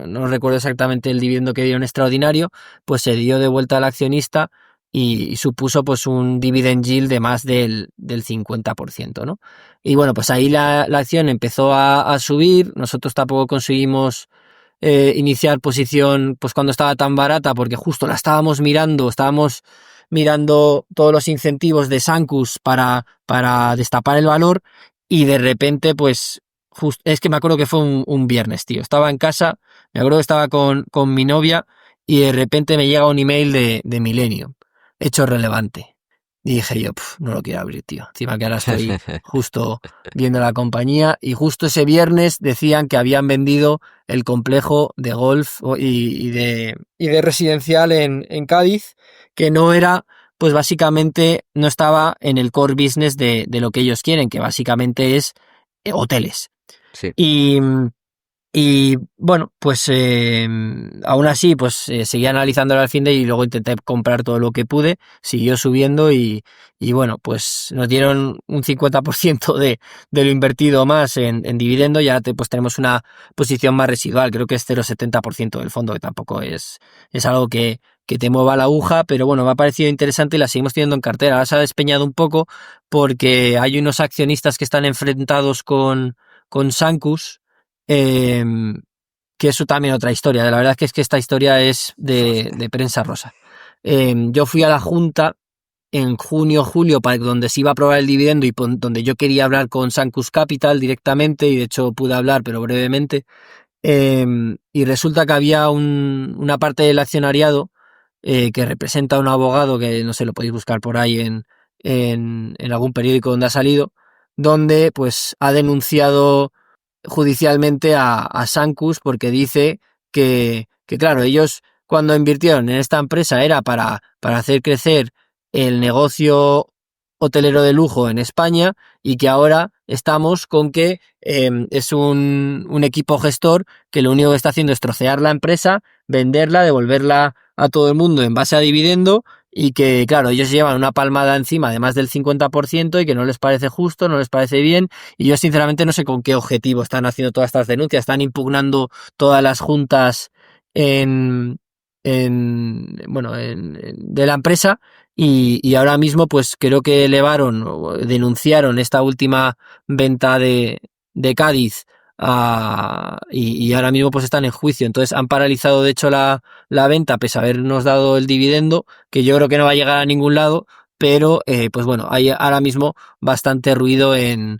no recuerdo exactamente el dividendo que dieron extraordinario, pues se dio de vuelta al accionista y supuso pues un dividend yield de más del 50%, ¿no? Y bueno, pues ahí la acción empezó a subir, nosotros tampoco conseguimos iniciar posición pues cuando estaba tan barata porque justo la estábamos mirando todos los incentivos de Sancus para destapar el valor y de repente pues es que me acuerdo que fue un viernes, tío, estaba en casa, me acuerdo que estaba con mi novia y de repente me llega un email de Millennium, hecho relevante. Y dije yo, no lo quiero abrir, tío. Encima que ahora estoy justo viendo la compañía y justo ese viernes decían que habían vendido el complejo de golf y de residencial en Cádiz, que no era, pues básicamente no estaba en el core business de lo que ellos quieren, que básicamente es hoteles. Sí. Y bueno, pues aún así, pues seguí analizándolo al fin de y luego intenté comprar todo lo que pude, siguió subiendo y bueno, pues nos dieron un 50% de lo invertido más en dividendo, ya pues tenemos una posición más residual, creo que es 0,70% del fondo, que tampoco es algo que te mueva la aguja, pero bueno, me ha parecido interesante y la seguimos teniendo en cartera. Ahora se ha despeñado un poco porque hay unos accionistas que están enfrentados con Sancus, que eso también otra historia. La verdad es que esta historia es de prensa rosa. Yo fui a la junta en junio, julio, para donde se iba a aprobar el dividendo y donde yo quería hablar con Sancus Capital directamente, y de hecho pude hablar, pero brevemente. Y resulta que había una parte del accionariado que representa a un abogado, que no sé, lo podéis buscar por ahí en algún periódico donde ha salido, donde pues ha denunciado judicialmente a Sancus porque dice que claro, ellos cuando invirtieron en esta empresa era para hacer crecer el negocio hotelero de lujo en España y que ahora estamos con que es un equipo gestor que lo único que está haciendo es trocear la empresa, venderla, devolverla a todo el mundo en base a dividendo y que, claro, ellos llevan una palmada encima de más del 50% y que no les parece justo, no les parece bien, y yo sinceramente no sé con qué objetivo están haciendo todas estas denuncias, están impugnando todas las juntas de la empresa y ahora mismo pues creo que denunciaron esta última venta de Cádiz y ahora mismo pues están en juicio, entonces han paralizado de hecho la venta pese a habernos dado el dividendo, que yo creo que no va a llegar a ningún lado, pero pues bueno, hay ahora mismo bastante ruido en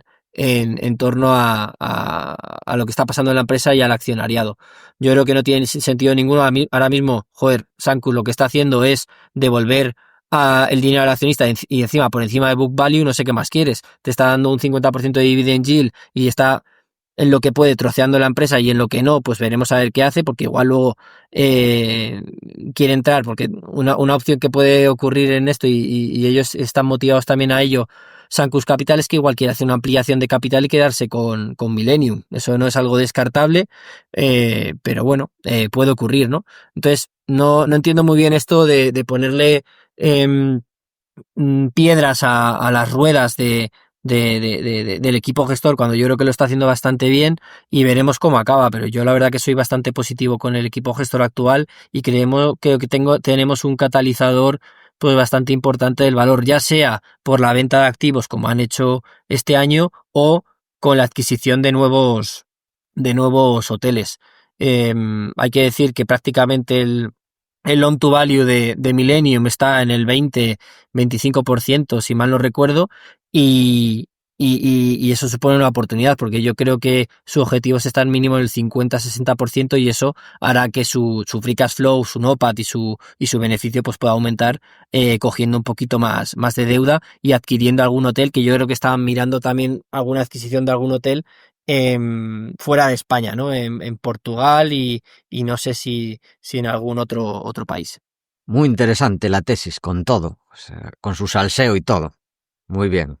torno a lo que está pasando en la empresa y al accionariado. Yo creo que no tiene sentido ninguno. Ahora mismo, Sancus lo que está haciendo es devolver el dinero al accionista y encima por encima de book value, no sé qué más quieres. Te está dando un 50% de dividend yield y está en lo que puede troceando la empresa y en lo que no, pues veremos a ver qué hace, porque igual luego quiere entrar, porque una opción que puede ocurrir en esto y ellos están motivados también a ello, Sancus Capital, es que igual quiere hacer una ampliación de capital y quedarse con Millennium. Eso no es algo descartable, pero bueno, puede ocurrir, ¿no? Entonces, no entiendo muy bien esto de ponerle piedras a las ruedas de del equipo gestor, cuando yo creo que lo está haciendo bastante bien, y veremos cómo acaba, pero yo la verdad que soy bastante positivo con el equipo gestor actual y creemos que tenemos un catalizador pues bastante importante del valor, ya sea por la venta de activos como han hecho este año o con la adquisición de nuevos hoteles. Hay que decir que prácticamente el loan to value de Millennium está en el 20-25%, si mal no recuerdo, y eso supone una oportunidad, porque yo creo que su objetivo es estar mínimo en el 50-60%, y eso hará que su free cash flow, su NOPAT y su beneficio pues pueda aumentar, cogiendo un poquito más de deuda y adquiriendo algún hotel, que yo creo que estaban mirando también alguna adquisición de algún hotel fuera de España, ¿no? En Portugal y no sé si en algún otro país. Muy interesante la tesis, con todo, o sea, con su salseo y todo. Muy bien.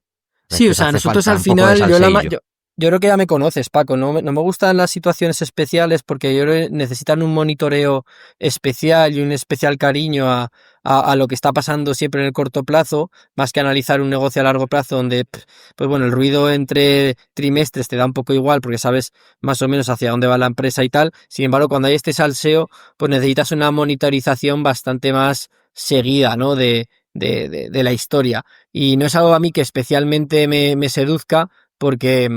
A Sí, o veces sea, hace nosotros falta al un poco de final, salseillo. yo creo que ya me conoces, Paco, no me gustan las situaciones especiales, porque yo creo que necesitan un monitoreo especial y un especial cariño a lo que está pasando siempre en el corto plazo, más que analizar un negocio a largo plazo donde, pues bueno, el ruido entre trimestres te da un poco igual porque sabes más o menos hacia dónde va la empresa y tal. Sin embargo, cuando hay este salseo, pues necesitas una monitorización bastante más seguida, ¿no? De la historia. Y no es algo a mí que especialmente me seduzca, porque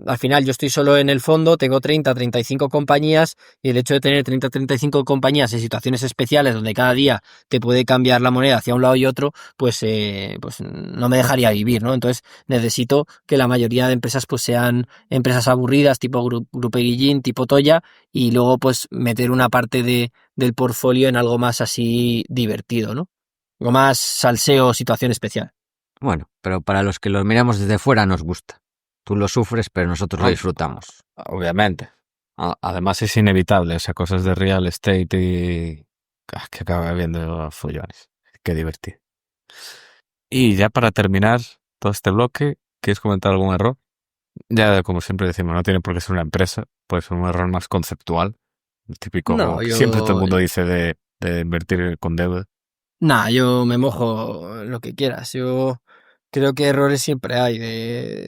al final yo estoy solo en el fondo, tengo 30-35 compañías, y el hecho de tener 30-35 compañías en situaciones especiales donde cada día te puede cambiar la moneda hacia un lado y otro, pues no me dejaría vivir, ¿no? Entonces necesito que la mayoría de empresas pues sean empresas aburridas, tipo Grupo Guillín, tipo Toya, y luego pues meter una parte del portfolio en algo más así divertido, ¿no? Algo más salseo, situación especial. Bueno, pero para los que lo miramos desde fuera nos gusta. Tú lo sufres, pero nosotros lo Ay, disfrutamos. obviamente. Además es inevitable, o sea, cosas de real estate y que acaba viendo follones. Qué divertido. Y ya para terminar todo este bloque, ¿quieres comentar algún error? Ya, como siempre decimos, no tiene por qué ser una empresa, puede ser un error más conceptual, el típico No, que siempre todo el yo. mundo dice de invertir con deuda. Nah, yo me mojo lo que quieras. Yo creo que errores siempre hay.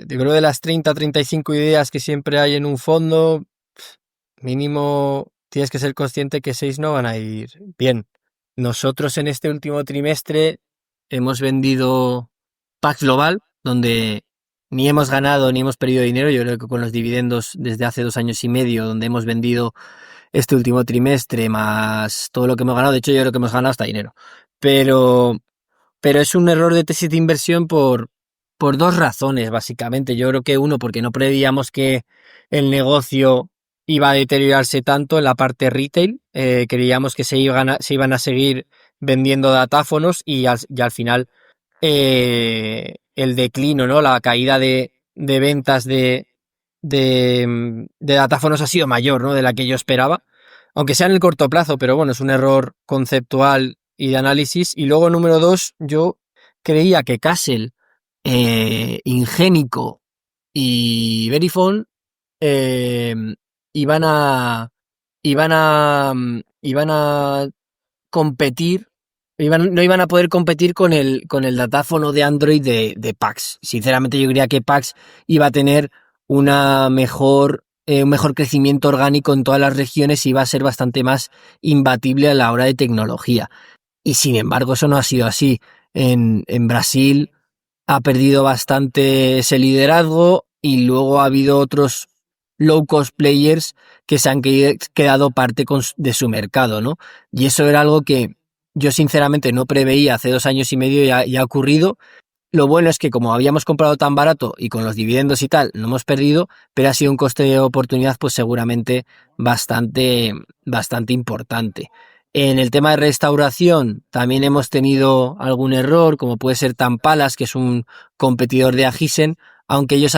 Creo de las 30-35 ideas que siempre hay en un fondo, mínimo tienes que ser consciente que 6 no van a ir bien. Nosotros en este último trimestre hemos vendido Pax Global, donde ni hemos ganado ni hemos perdido dinero. Yo creo que con los dividendos desde hace 2 años y medio, donde hemos vendido este último trimestre, más todo lo que hemos ganado, de hecho yo creo que hemos ganado hasta dinero. Pero, pero es un error de tesis de inversión por dos razones, básicamente. Yo creo que uno, porque no preveíamos que el negocio iba a deteriorarse tanto en la parte retail. Creíamos que se iban a seguir vendiendo datáfonos, y al final el declino, ¿no? La caída de ventas de datáfonos ha sido mayor, ¿no? De la que yo esperaba, aunque sea en el corto plazo, pero bueno, es un error conceptual y de análisis. Y luego, número dos, yo creía que Castle, Ingénico y Verifone eh, iban a iban a iban a competir, no iban a poder competir con el datáfono de Android de Pax. Sinceramente, yo creía que Pax iba a tener un mejor crecimiento orgánico en todas las regiones, y iba a ser bastante más imbatible a la hora de tecnología. Y sin embargo, eso no ha sido así. En Brasil ha perdido bastante ese liderazgo, y luego ha habido otros low cost players que se han quedado parte de su mercado, ¿no? Y eso era algo que yo sinceramente no preveía hace 2 años y medio, y ha ocurrido. Lo bueno es que, como habíamos comprado tan barato y con los dividendos y tal, no hemos perdido, pero ha sido un coste de oportunidad pues seguramente bastante importante. En el tema de restauración también hemos tenido algún error, como puede ser Tampalas, que es un competidor de Agisen, aunque ellos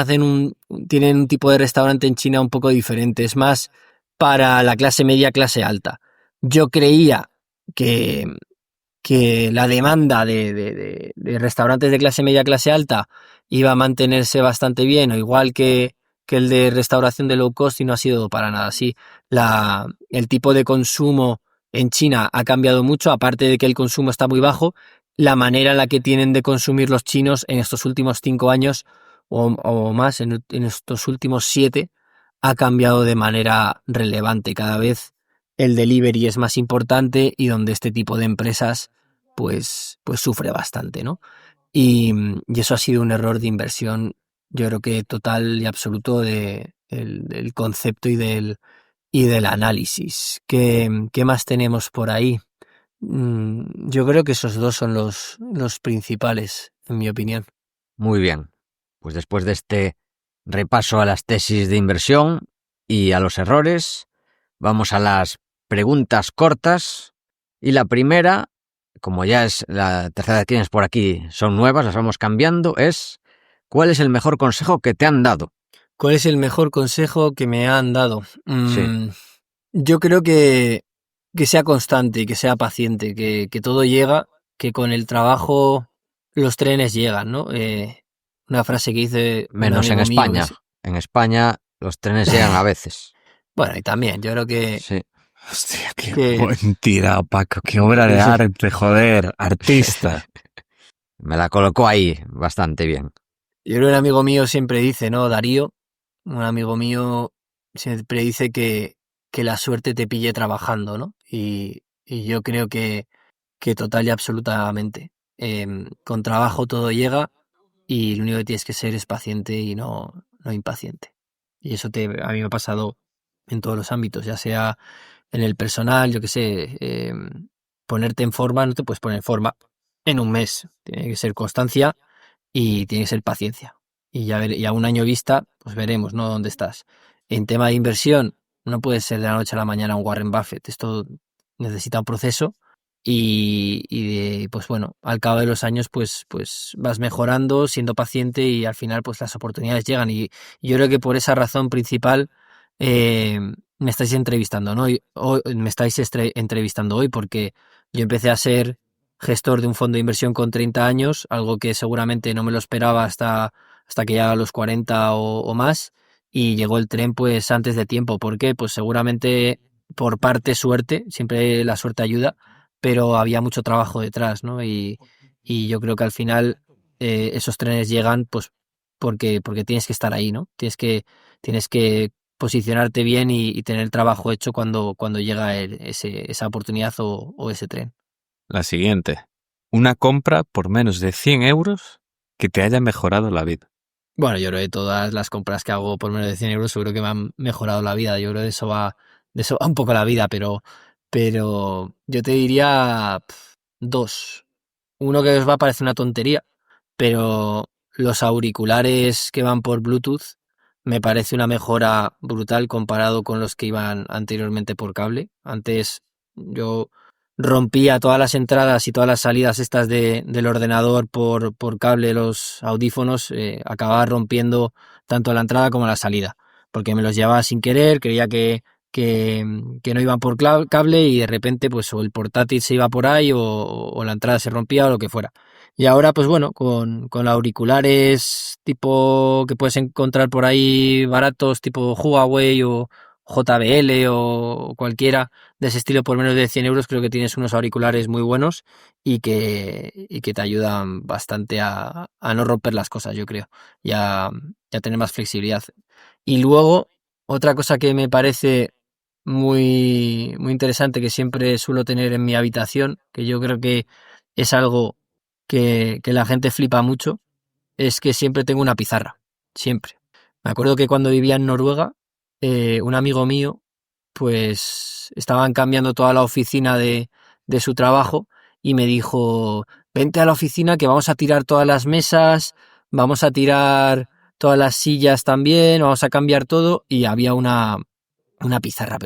tienen un tipo de restaurante en China un poco diferente, es más para la clase media, clase alta. Yo creía que la demanda de restaurantes de clase media, clase alta iba a mantenerse bastante bien, o igual que el de restauración de low cost, y no ha sido para nada así. El tipo de consumo en China ha cambiado mucho, aparte de que el consumo está muy bajo. La manera en la que tienen de consumir los chinos en estos últimos 5 años o más en estos últimos 7 ha cambiado de manera relevante. Cada vez el delivery es más importante y donde este tipo de empresas pues sufre bastante, ¿no? Y eso ha sido un error de inversión, yo creo que total y absoluto del concepto y del análisis. ¿Qué más tenemos por ahí? Yo creo que esos dos son los principales, en mi opinión. Muy bien. Pues después de este repaso a las tesis de inversión y a los errores, vamos a las preguntas cortas. Y la primera, como ya es la tercera que tienes por aquí, son nuevas, las vamos cambiando, es ¿cuál es el mejor consejo que te han dado? ¿Cuál es el mejor consejo que me han dado? Sí. Yo creo que sea constante y que sea paciente, que todo llega, que con el trabajo los trenes llegan, ¿no? Una frase que dice un Menos en amigo mío España. En España los trenes llegan a veces. Bueno, y también, yo creo Sí. Hostia, qué que- buen tirado, Paco. Qué obra de Sí. arte, joder. Artista. Me la colocó ahí bastante bien. Yo creo que un amigo mío siempre dice, ¿no? Darío, un amigo mío siempre dice que la suerte te pille trabajando, ¿no? Y yo creo que total y absolutamente. Con trabajo todo llega y lo único que tienes que ser es paciente y no impaciente. Y eso a mí me ha pasado en todos los ámbitos, ya sea en el personal, yo qué sé, ponerte en forma, no te puedes poner en forma en un mes. Tiene que ser constancia y tiene que ser paciencia. Y a un año vista, pues veremos, ¿no? Dónde estás. En tema de inversión, no puede ser de la noche a la mañana un Warren Buffett. Esto necesita un proceso pues bueno, al cabo de los años pues vas mejorando, siendo paciente y al final pues las oportunidades llegan. Y yo creo que por esa razón principal me estáis entrevistando, ¿no? Me estáis entrevistando hoy porque yo empecé a ser gestor de un fondo de inversión con 30 años, algo que seguramente no me lo esperaba hasta que llegara a los 40 o más, y llegó el tren pues antes de tiempo. ¿Por qué? Pues seguramente por parte suerte, siempre la suerte ayuda, pero había mucho trabajo detrás, ¿no? Y yo creo que al final esos trenes llegan pues porque tienes que estar ahí, ¿no? Tienes que posicionarte bien y tener el trabajo hecho cuando llega esa oportunidad o ese tren. La siguiente. Una compra por menos de 100 euros que te haya mejorado la vida. Bueno, yo creo que todas las compras que hago por menos de 100 euros seguro que me han mejorado la vida. Yo creo que de eso va un poco la vida, pero yo te diría dos. Uno que os va a parecer una tontería, pero los auriculares que van por Bluetooth me parece una mejora brutal comparado con los que iban anteriormente por cable. Antes yo rompía todas las entradas y todas las salidas estas del ordenador por cable, los audífonos, acababa rompiendo tanto la entrada como la salida, porque me los llevaba sin querer, creía que no iban por cable y de repente pues o el portátil se iba por ahí o la entrada se rompía o lo que fuera. Y ahora pues bueno, con auriculares tipo que puedes encontrar por ahí baratos tipo Huawei o JBL o cualquiera de ese estilo por menos de 100 euros, creo que tienes unos auriculares muy buenos y que te ayudan bastante a no romper las cosas, yo creo, y a tener más flexibilidad. Y luego, otra cosa que me parece muy, muy interesante que siempre suelo tener en mi habitación, que yo creo que es algo que la gente flipa mucho, es que siempre tengo una pizarra, siempre. Me acuerdo que cuando vivía en Noruega, un amigo mío, pues estaban cambiando toda la oficina de su trabajo y me dijo, vente a la oficina que vamos a tirar todas las mesas, vamos a tirar todas las sillas también, vamos a cambiar todo y había una pizarra,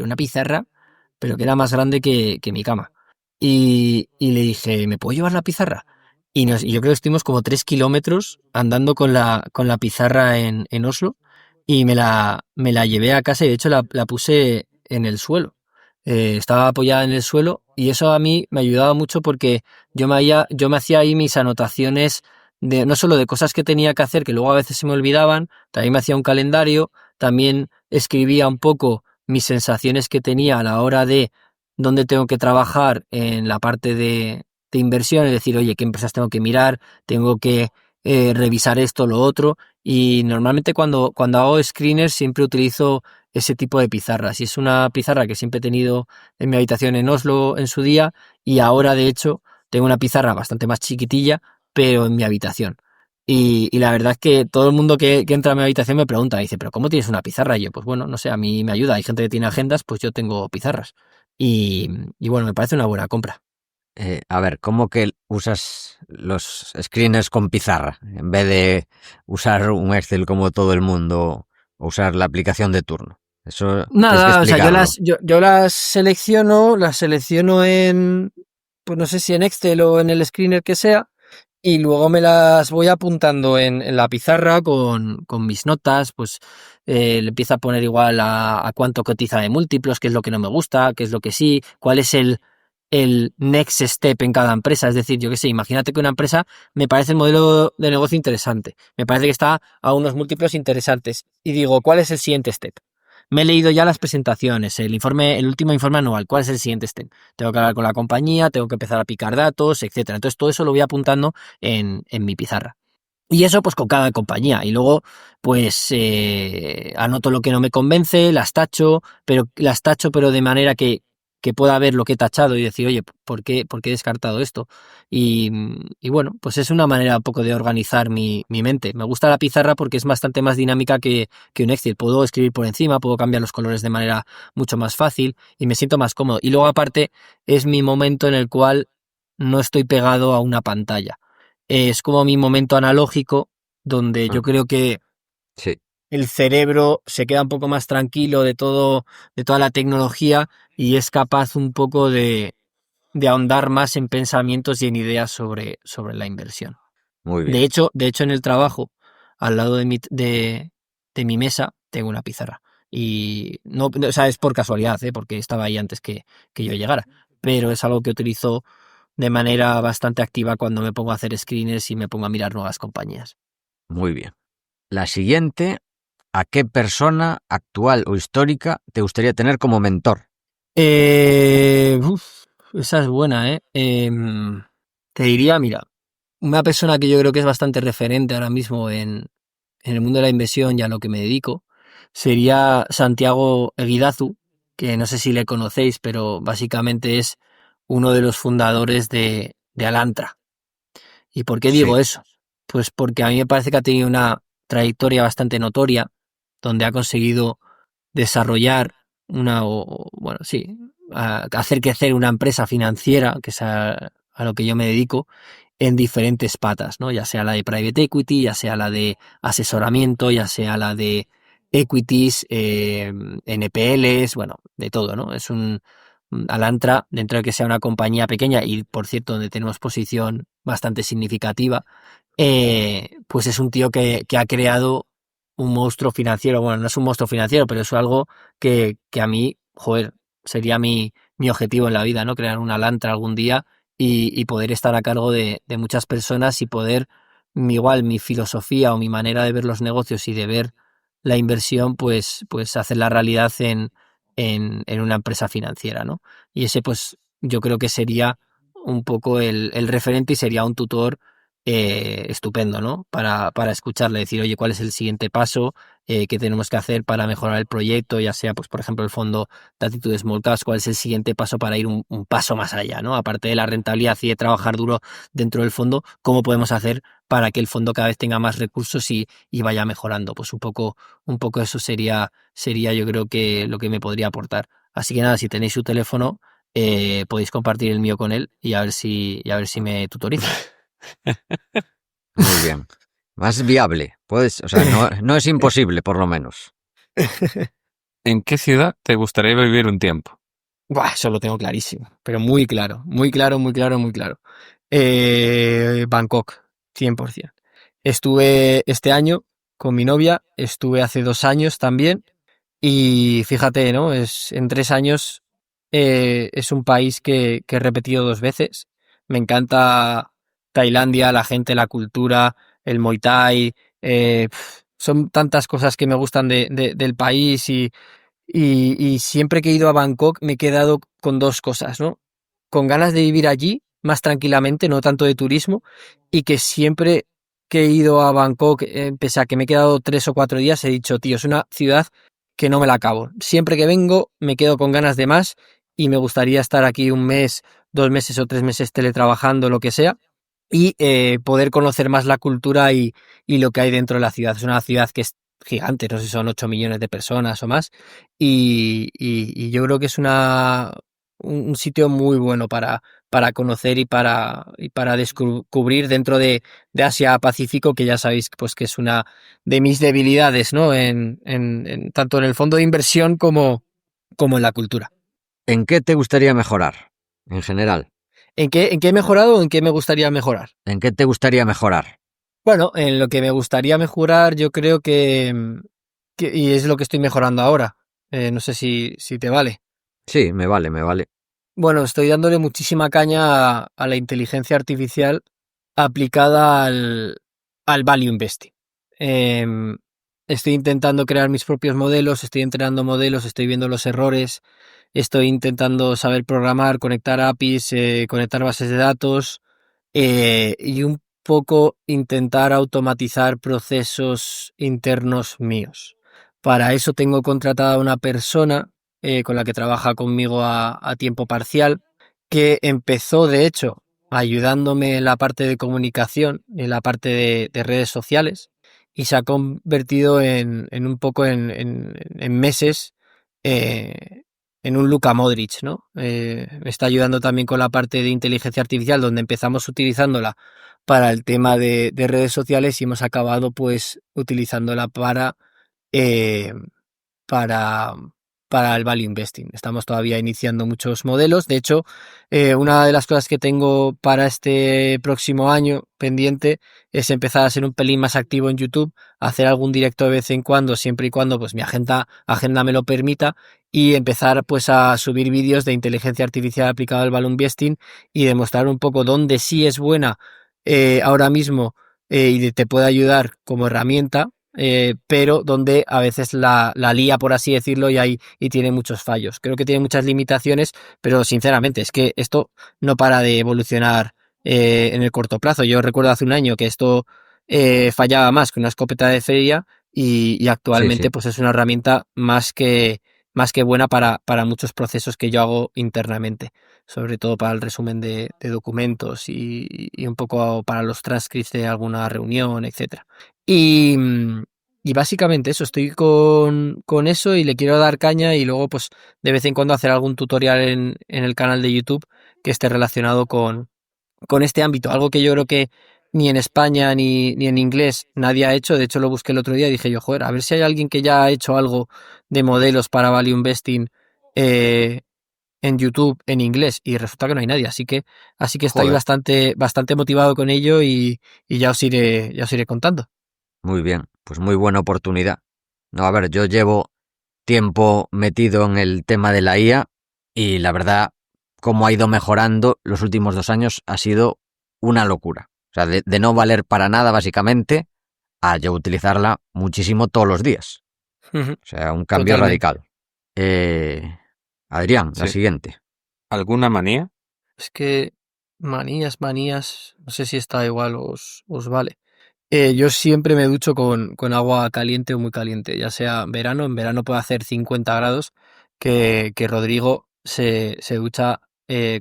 pero que era más grande que mi cama. Y le dije, ¿me puedo llevar la pizarra? Y yo creo que estuvimos como 3 kilómetros andando con la pizarra en Oslo y me la llevé a casa y de hecho la puse en el suelo. Estaba apoyada en el suelo y eso a mí me ayudaba mucho porque yo me hacía ahí mis anotaciones no solo de cosas que tenía que hacer, que luego a veces se me olvidaban, también me hacía un calendario, también escribía un poco mis sensaciones que tenía a la hora de dónde tengo que trabajar en la parte de inversión, es decir, oye, qué empresas tengo que mirar, tengo que revisar esto, lo otro, y normalmente cuando hago screeners siempre utilizo ese tipo de pizarras, y es una pizarra que siempre he tenido en mi habitación en Oslo en su día, y ahora de hecho tengo una pizarra bastante más chiquitilla, pero en mi habitación. Y la verdad es que todo el mundo que entra a mi habitación me pregunta, dice, ¿pero cómo tienes una pizarra? Y yo, pues bueno, no sé, a mí me ayuda. Hay gente que tiene agendas, pues yo tengo pizarras. Y bueno, me parece una buena compra. A ver, ¿cómo que usas los screeners con pizarra en vez de usar un Excel como todo el mundo o usar la aplicación de turno? Eso tienes que Nada, o sea, explicarlo. yo las selecciono en, pues no sé si en Excel o en el screener que sea, y luego me las voy apuntando en la pizarra con mis notas, pues le empiezo a poner igual a cuánto cotiza de múltiplos, qué es lo que no me gusta, qué es lo que sí, cuál es el next step en cada empresa. Es decir, yo qué sé, imagínate que una empresa me parece el modelo de negocio interesante, me parece que está a unos múltiplos interesantes, y digo, ¿cuál es el siguiente step? Me he leído ya las presentaciones, el último informe anual, ¿cuál es el siguiente step? Tengo que hablar con la compañía, tengo que empezar a picar datos, etcétera. Entonces todo eso lo voy apuntando en mi pizarra. Y eso pues con cada compañía. Y luego pues anoto lo que no me convence, las tacho pero de manera que pueda ver lo que he tachado y decir, oye, ¿por qué he descartado esto? Y bueno, pues es una manera un poco de organizar mi mente. Me gusta la pizarra porque es bastante más dinámica que un Excel. Puedo escribir por encima, puedo cambiar los colores de manera mucho más fácil y me siento más cómodo. Y luego aparte es mi momento en el cual no estoy pegado a una pantalla. Es como mi momento analógico, donde yo Ah, creo que sí, el cerebro se queda un poco más tranquilo de toda la tecnología y es capaz un poco de ahondar más en pensamientos y en ideas sobre la inversión. muy bien, De hecho, en el trabajo, al lado de mi mesa, tengo una pizarra. Y no, o sea, es por casualidad, ¿eh? Porque estaba ahí antes que yo llegara. Pero es algo que utilizo de manera bastante activa cuando me pongo a hacer screeners y me pongo a mirar nuevas compañías. muy bien. La siguiente, ¿a qué persona actual o histórica te gustaría tener como mentor? Esa es buena, ¿eh? Te diría, mira, una persona que yo creo que es bastante referente ahora mismo en el mundo de la inversión y a lo que me dedico sería Santiago Eguidazu, que no sé si le conocéis, pero básicamente es uno de los fundadores de Alantra. ¿Y por qué Sí, digo eso? Pues porque a mí me parece que ha tenido una trayectoria bastante notoria, donde ha conseguido desarrollar bueno, sí, hacer crecer una empresa financiera, que es a lo que yo me dedico, en diferentes patas, ¿no? Ya sea la de private equity, ya sea la de asesoramiento, ya sea la de equities, NPLs, bueno, de todo, ¿no? Es Alantra, dentro de que sea una compañía pequeña y, por cierto, donde tenemos posición bastante significativa, pues es un tío que ha creado un monstruo financiero. Bueno, no es un monstruo financiero, pero es algo que a mí, joder, sería mi objetivo en la vida, ¿no? Crear una Alantra algún día y poder estar a cargo de muchas personas y poder, igual, mi filosofía o mi manera de ver los negocios y de ver la inversión, pues hacer la realidad en una empresa financiera, ¿no? Y ese, pues, yo creo que sería un poco el referente y sería un tutor estupendo, ¿no? Para escucharle, decir, oye, ¿cuál es el siguiente paso? ¿Qué tenemos que hacer para mejorar el proyecto? Ya sea, pues, por ejemplo, el fondo de actitudes small caps, ¿cuál es el siguiente paso para ir un paso más allá, ¿no? Aparte de la rentabilidad y de trabajar duro dentro del fondo, ¿cómo podemos hacer para que el fondo cada vez tenga más recursos y vaya mejorando? Pues un poco eso sería yo creo que lo que me podría aportar. Así que nada, si tenéis su teléfono, podéis compartir el mío con él y a ver si me tutoriza. muy bien. Más viable, puedes, o sea, no, no es imposible, por lo menos. ¿En qué ciudad te gustaría vivir un tiempo? Buah, eso lo tengo clarísimo, pero muy claro, muy claro, muy claro, muy claro. Bangkok, 100%. Estuve este año con mi novia, estuve hace 2 años también, y fíjate, ¿no? En 3 años es un país que he repetido 2 veces. Me encanta Tailandia, la gente, la cultura, el Muay Thai. Son tantas cosas que me gustan del país y siempre que he ido a Bangkok me he quedado con dos cosas, ¿no? Con ganas de vivir allí más tranquilamente, no tanto de turismo, y que siempre que he ido a Bangkok, pese a que me he quedado 3 o 4 días, he dicho, tío, es una ciudad que no me la acabo. Siempre que vengo me quedo con ganas de más y me gustaría estar aquí 1 mes, 2 meses o 3 meses teletrabajando, lo que sea, y poder conocer más la cultura y lo que hay dentro de la ciudad. Es una ciudad que es gigante, no sé si son 8 millones de personas o más, y yo creo que es un sitio muy bueno para conocer y para descubrir dentro de Asia-Pacífico, que ya sabéis pues que es una de mis debilidades, ¿no? Tanto en el fondo de inversión como en la cultura. ¿En qué te gustaría mejorar? En general, ¿En qué he mejorado o en qué me gustaría mejorar? ¿en qué te gustaría mejorar? Bueno, en lo que me gustaría mejorar, yo creo y es lo que estoy mejorando ahora. No sé si te vale. Sí, me vale, me vale. Bueno, estoy dándole muchísima caña a la inteligencia artificial aplicada al value investing. Em, Estoy intentando crear mis propios modelos, estoy entrenando modelos, estoy viendo los errores, estoy intentando saber programar, conectar APIs, conectar bases de datos, y un poco intentar automatizar procesos internos míos. Para eso tengo contratada una persona con la que trabaja conmigo a tiempo parcial, que empezó, de hecho, ayudándome en la parte de comunicación, en la parte de redes sociales, y se ha convertido en un poco en meses, eh, en un Luka Modric, ¿no? Me está ayudando también con la parte de inteligencia artificial, donde empezamos utilizándola para el tema de redes sociales y hemos acabado pues utilizándola eh, para, para el value investing. Estamos todavía iniciando muchos modelos. De hecho, una de las cosas que tengo para este próximo año pendiente es empezar a ser un pelín más activo en YouTube, hacer algún directo de vez en cuando, siempre y cuando pues mi agenda me lo permita, y empezar pues a subir vídeos de inteligencia artificial aplicada al value investing y demostrar un poco dónde sí es buena ahora mismo, y te puede ayudar como herramienta, pero donde a veces la lía, por así decirlo, y tiene muchos fallos. Creo que tiene muchas limitaciones, pero sinceramente es que esto no para de evolucionar en el corto plazo. Yo recuerdo hace un año que esto fallaba más que una escopeta de feria, y Sí, actualmente sí. pues es una herramienta más que buena para muchos procesos que yo hago internamente, sobre todo para el resumen de documentos y un poco para los transcripts de alguna reunión, etcétera. Y, y básicamente eso, estoy con eso y le quiero dar caña, y luego pues de vez en cuando hacer algún tutorial en el canal de YouTube que esté relacionado con este ámbito, algo que yo creo que ni en España ni en inglés nadie ha hecho. De hecho lo busqué el otro día y dije yo, joder, a ver si hay alguien que ya ha hecho algo de modelos para value investing eh, en YouTube en inglés, y resulta que no hay nadie, así que estoy Joder, bastante motivado con ello, y ya os iré contando. muy bien, pues muy buena oportunidad. No, a ver, yo llevo tiempo metido en el tema de la IA y la verdad, cómo ha ido mejorando los últimos 2 años ha sido una locura. O sea, de no valer para nada, básicamente, a yo utilizarla muchísimo todos los días. Ujú. O sea, un cambio Totalmente. radical. Eh, Adrián, la Sí. siguiente. ¿Alguna manía? Es que manías, no sé si está igual os vale. Yo siempre me ducho con agua caliente o muy caliente, ya sea verano. En verano puede hacer 50 grados, que Rodrigo se ducha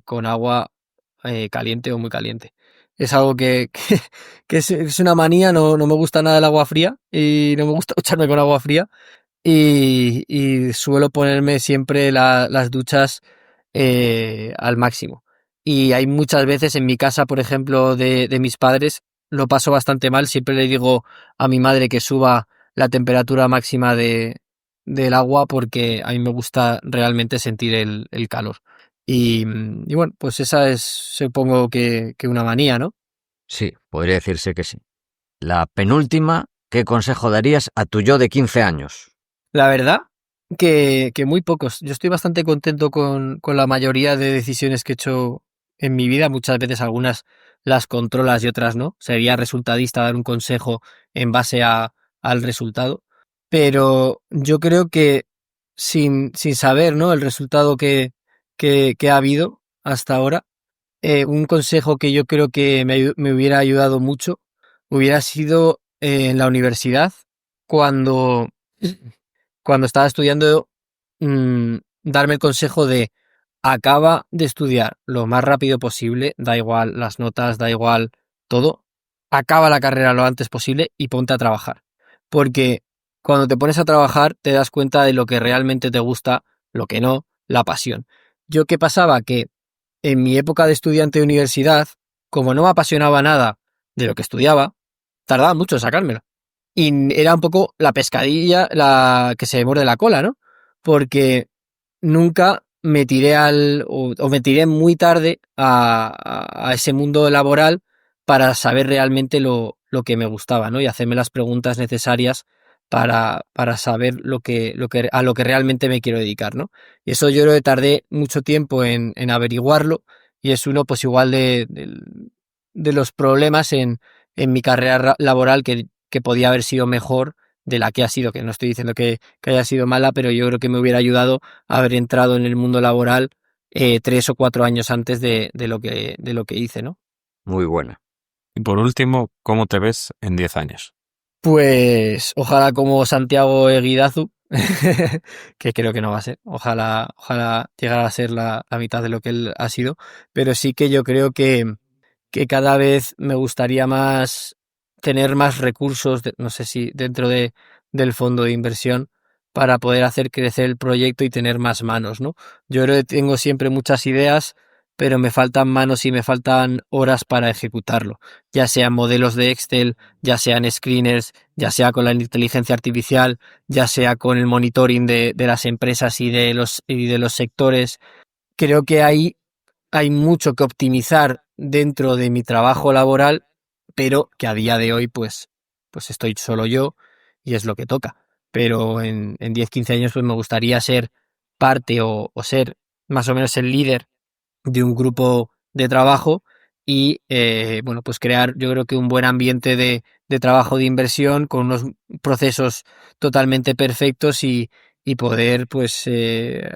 con agua caliente o muy caliente. Es algo que es una manía. No me gusta nada el agua fría y no me gusta ducharme con agua fría, y suelo ponerme siempre las duchas al máximo. Y hay muchas veces en mi casa, por ejemplo, de mis padres, lo paso bastante mal. Siempre le digo a mi madre que suba la temperatura máxima del agua, porque a mí me gusta realmente sentir el calor. Y bueno, pues esa es, supongo que una manía, ¿no? Sí, podría decirse que sí. La penúltima, ¿qué consejo darías a tu yo de 15 años? La verdad que muy pocos. Yo estoy bastante contento con la mayoría de decisiones que he hecho en mi vida. Muchas veces algunas las controlas y otras no. Sería resultadista dar un consejo en base al resultado. Pero yo creo que sin saber, ¿no?, el resultado que ha habido hasta ahora, un consejo que yo creo que me hubiera ayudado mucho hubiera sido en la universidad cuando estaba estudiando, darme el consejo de acaba de estudiar lo más rápido posible, da igual las notas, da igual todo, acaba la carrera lo antes posible y ponte a trabajar. Porque cuando te pones a trabajar te das cuenta de lo que realmente te gusta, lo que no, la pasión. Yo, ¿qué pasaba? Que en mi época de estudiante de universidad, como no me apasionaba nada de lo que estudiaba, tardaba mucho en sacármelo. Y era un poco la pescadilla la que se muerde la cola, ¿no? Porque nunca me tiré o me tiré muy tarde a ese mundo laboral para saber realmente lo que me gustaba, ¿no? Y hacerme las preguntas necesarias para saber a lo que realmente me quiero dedicar, ¿no? Y eso yo creo que tardé mucho tiempo en averiguarlo, y es uno, pues igual de los problemas en mi carrera laboral, que podía haber sido mejor de la que ha sido, que no estoy diciendo que haya sido mala, pero yo creo que me hubiera ayudado a haber entrado en el mundo laboral 3 o 4 años antes de lo que hice, ¿no? Muy buena. Y por último, ¿cómo te ves en 10 años? Pues ojalá como Santiago Eguidazu, que creo que no va a ser, ojalá llegara a ser la mitad de lo que él ha sido, pero sí que yo creo que cada vez me gustaría más tener más recursos, no sé si dentro del fondo de inversión, para poder hacer crecer el proyecto y tener más manos, ¿no? Yo creo que tengo siempre muchas ideas, pero me faltan manos y me faltan horas para ejecutarlo, ya sean modelos de Excel, ya sean screeners, ya sea con la inteligencia artificial, ya sea con el monitoring de las empresas y de los sectores. Creo que hay mucho que optimizar dentro de mi trabajo laboral, pero que a día de hoy pues estoy solo yo y es lo que toca. Pero en 10, 15 años pues me gustaría ser parte o ser más o menos el líder de un grupo de trabajo y bueno, pues crear, yo creo que un buen ambiente de trabajo de inversión con unos procesos totalmente perfectos, y poder pues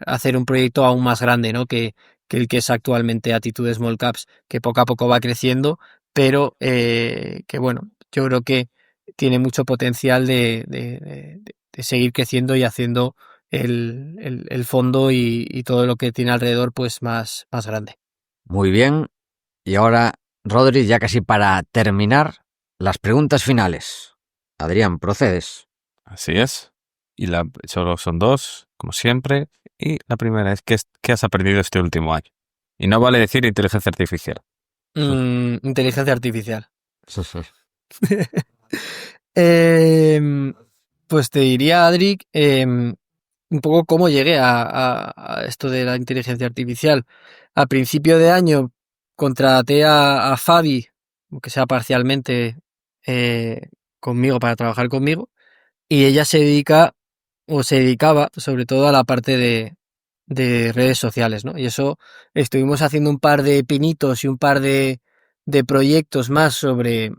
hacer un proyecto aún más grande, ¿no? Que el que es actualmente Attitude Small Caps, que poco a poco va creciendo, pero que bueno, yo creo que tiene mucho potencial de seguir creciendo y haciendo el fondo y todo lo que tiene alrededor pues más grande. Muy bien. Y ahora, Rodri, ya casi para terminar, las preguntas finales. Adrián, procedes. Así es. Y solo son 2, como siempre. Y la primera es, ¿qué has aprendido este último año? Y no vale decir inteligencia artificial. Inteligencia artificial. Em, pues te diría, Adric, un poco cómo llegué a esto de la inteligencia artificial. A principio de año contraté a Fabi, aunque sea parcialmente, conmigo, para trabajar conmigo, y ella se dedicaba sobre todo a la parte de redes sociales, ¿no? Y eso, estuvimos haciendo un par de pinitos y un par de proyectos más sobre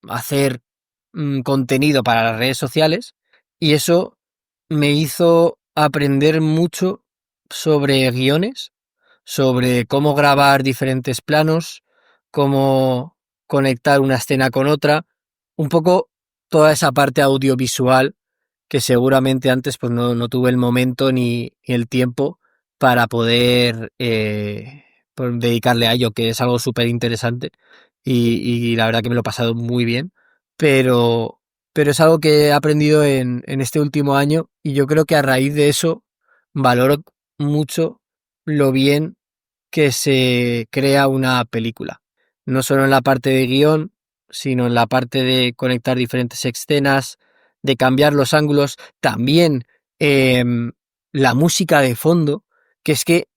hacer contenido para las redes sociales, y eso me hizo aprender mucho sobre guiones, sobre cómo grabar diferentes planos, cómo conectar una escena con otra, un poco toda esa parte audiovisual que seguramente antes pues no tuve el momento ni el tiempo para poder pues dedicarle a ello, que es algo súper interesante, y la verdad que me lo he pasado muy bien, pero, pero es algo que he aprendido en este último año, y yo creo que a raíz de eso valoro mucho lo bien que se crea una película, no solo en la parte de guión, sino en la parte de conectar diferentes escenas, de cambiar los ángulos, también la música de fondo, que es que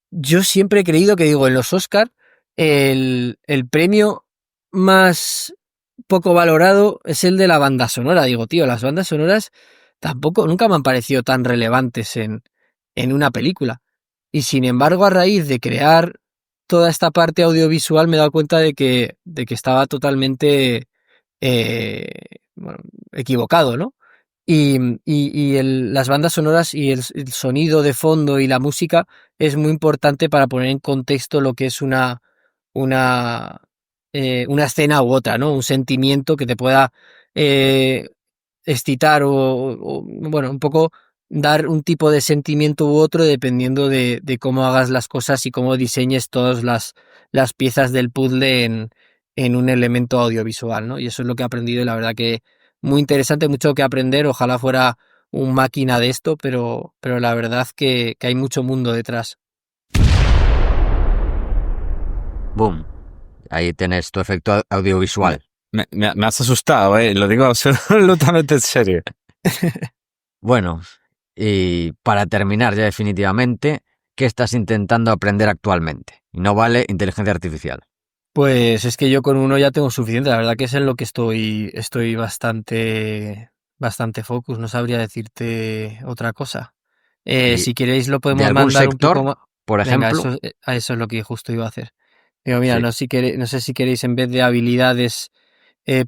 yo siempre he creído que, digo, en los Oscar el premio más poco valorado es el de la banda sonora. Digo, tío, las bandas sonoras nunca me han parecido tan relevantes en una película. Y sin embargo, a raíz de crear toda esta parte audiovisual, me he dado cuenta de que estaba totalmente bueno, equivocado, ¿no? Las bandas sonoras y el sonido de fondo y la música es muy importante para poner en contexto lo que es una una escena u otra, ¿no? Un sentimiento que te pueda excitar bueno, un poco dar un tipo de sentimiento u otro dependiendo de cómo hagas las cosas y cómo diseñes todas las piezas del puzzle en un elemento audiovisual, ¿no? Y eso es lo que he aprendido y la verdad que muy interesante, mucho que aprender, ojalá fuera un máquina de esto, pero la verdad que hay mucho mundo detrás. Boom. Ahí tenés tu efecto audiovisual. Me has asustado, lo digo absolutamente en serio. Bueno, y para terminar ya definitivamente, ¿qué estás intentando aprender actualmente? Y no vale inteligencia artificial. Pues es que yo con uno ya tengo suficiente, la verdad que es en lo que estoy bastante focus, no sabría decirte otra cosa. ¿Y Si queréis lo de podemos algún mandar un poco sector, más. por Venga, ejemplo? a eso es lo que justo iba a hacer. Digo, mira, Sí. no sé si queréis en vez de habilidades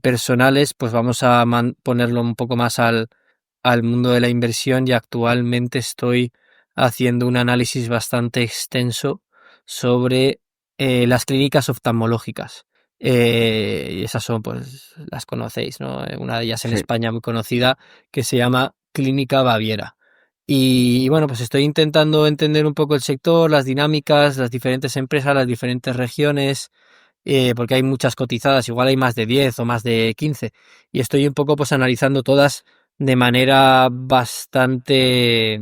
personales, pues vamos a ponerlo un poco más al mundo de la inversión y actualmente estoy haciendo un análisis bastante extenso sobre las clínicas oftalmológicas. Y esas son, pues, las conocéis, ¿no? Una de ellas en Sí. España muy conocida que se llama Clínica Baviera. Y bueno, pues estoy intentando entender un poco el sector, las dinámicas, las diferentes empresas, las diferentes regiones, porque hay muchas cotizadas, igual hay más de 10 o más de 15, y estoy un poco pues analizando todas de manera bastante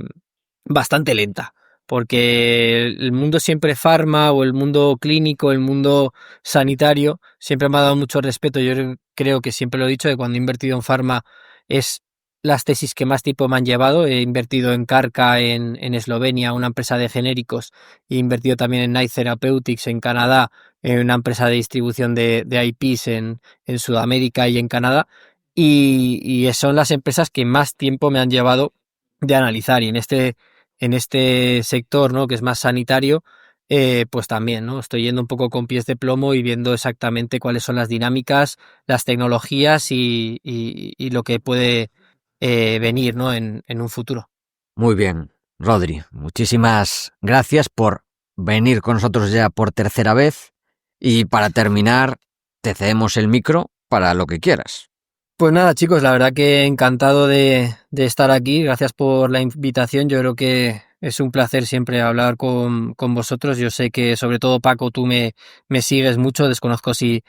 lenta, porque el mundo siempre farma o el mundo clínico, el mundo sanitario, siempre me ha dado mucho respeto. Yo creo que siempre lo he dicho, que cuando he invertido en farma es las tesis que más tiempo me han llevado. He invertido en Carca en Eslovenia, una empresa de genéricos, he invertido también en Knight Therapeutics en Canadá, en una empresa de distribución de IPs en Sudamérica y en Canadá, y son las empresas que más tiempo me han llevado de analizar. Y en este sector, ¿no? Que es más sanitario, pues también, ¿no? Estoy yendo un poco con pies de plomo y viendo exactamente cuáles son las dinámicas, las tecnologías y lo que puede venir, ¿no? En un futuro. Muy bien, Rodri. Muchísimas gracias por venir con nosotros ya por tercera vez. Y para terminar, te cedemos el micro para lo que quieras. Pues nada, chicos, la verdad que encantado de estar aquí. Gracias por la invitación. Yo creo que es un placer siempre hablar con vosotros. Yo sé que, sobre todo, Paco, tú me sigues mucho. Desconozco si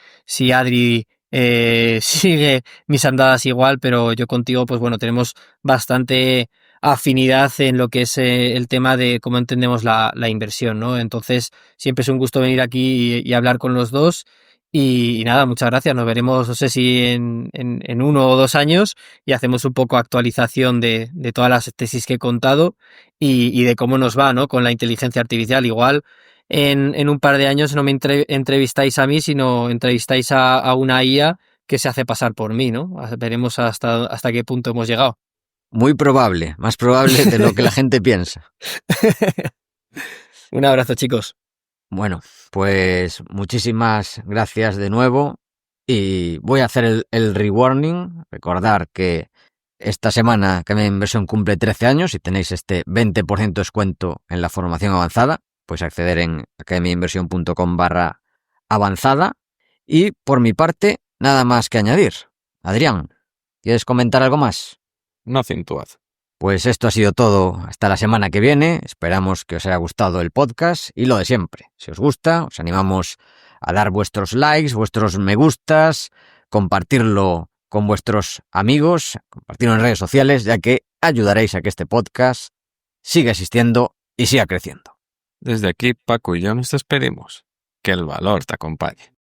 Adri sigue mis andadas igual, pero yo contigo, pues bueno, tenemos bastante afinidad en lo que es el tema de cómo entendemos la inversión, ¿no? Entonces, siempre es un gusto venir aquí y hablar con los dos. Y nada, muchas gracias. Nos veremos, no sé si en 1 o 2 años, y hacemos un poco actualización de todas las tesis que he contado y de cómo nos va, ¿no? Con la inteligencia artificial. Igual en un par de años no me entrevistáis a mí, sino entrevistáis a una IA que se hace pasar por mí, ¿no? Veremos hasta qué punto hemos llegado. Muy probable, más probable de lo que la gente piensa. Un abrazo, chicos. Bueno, pues muchísimas gracias de nuevo y voy a hacer el rewarning. Recordar que esta semana Academia de Inversión cumple 13 años y tenéis este 20% de descuento en la formación avanzada. Podéis acceder en academiainversión.com/avanzada. Y por mi parte, nada más que añadir. Adrián, ¿quieres comentar algo más? Nothing to add. Pues esto ha sido todo hasta la semana que viene. Esperamos que os haya gustado el podcast y lo de siempre. Si os gusta, os animamos a dar vuestros likes, vuestros me gustas, compartirlo con vuestros amigos, compartirlo en redes sociales, ya que ayudaréis a que este podcast siga existiendo y siga creciendo. Desde aquí, Paco y yo nos despedimos. Que el valor te acompañe.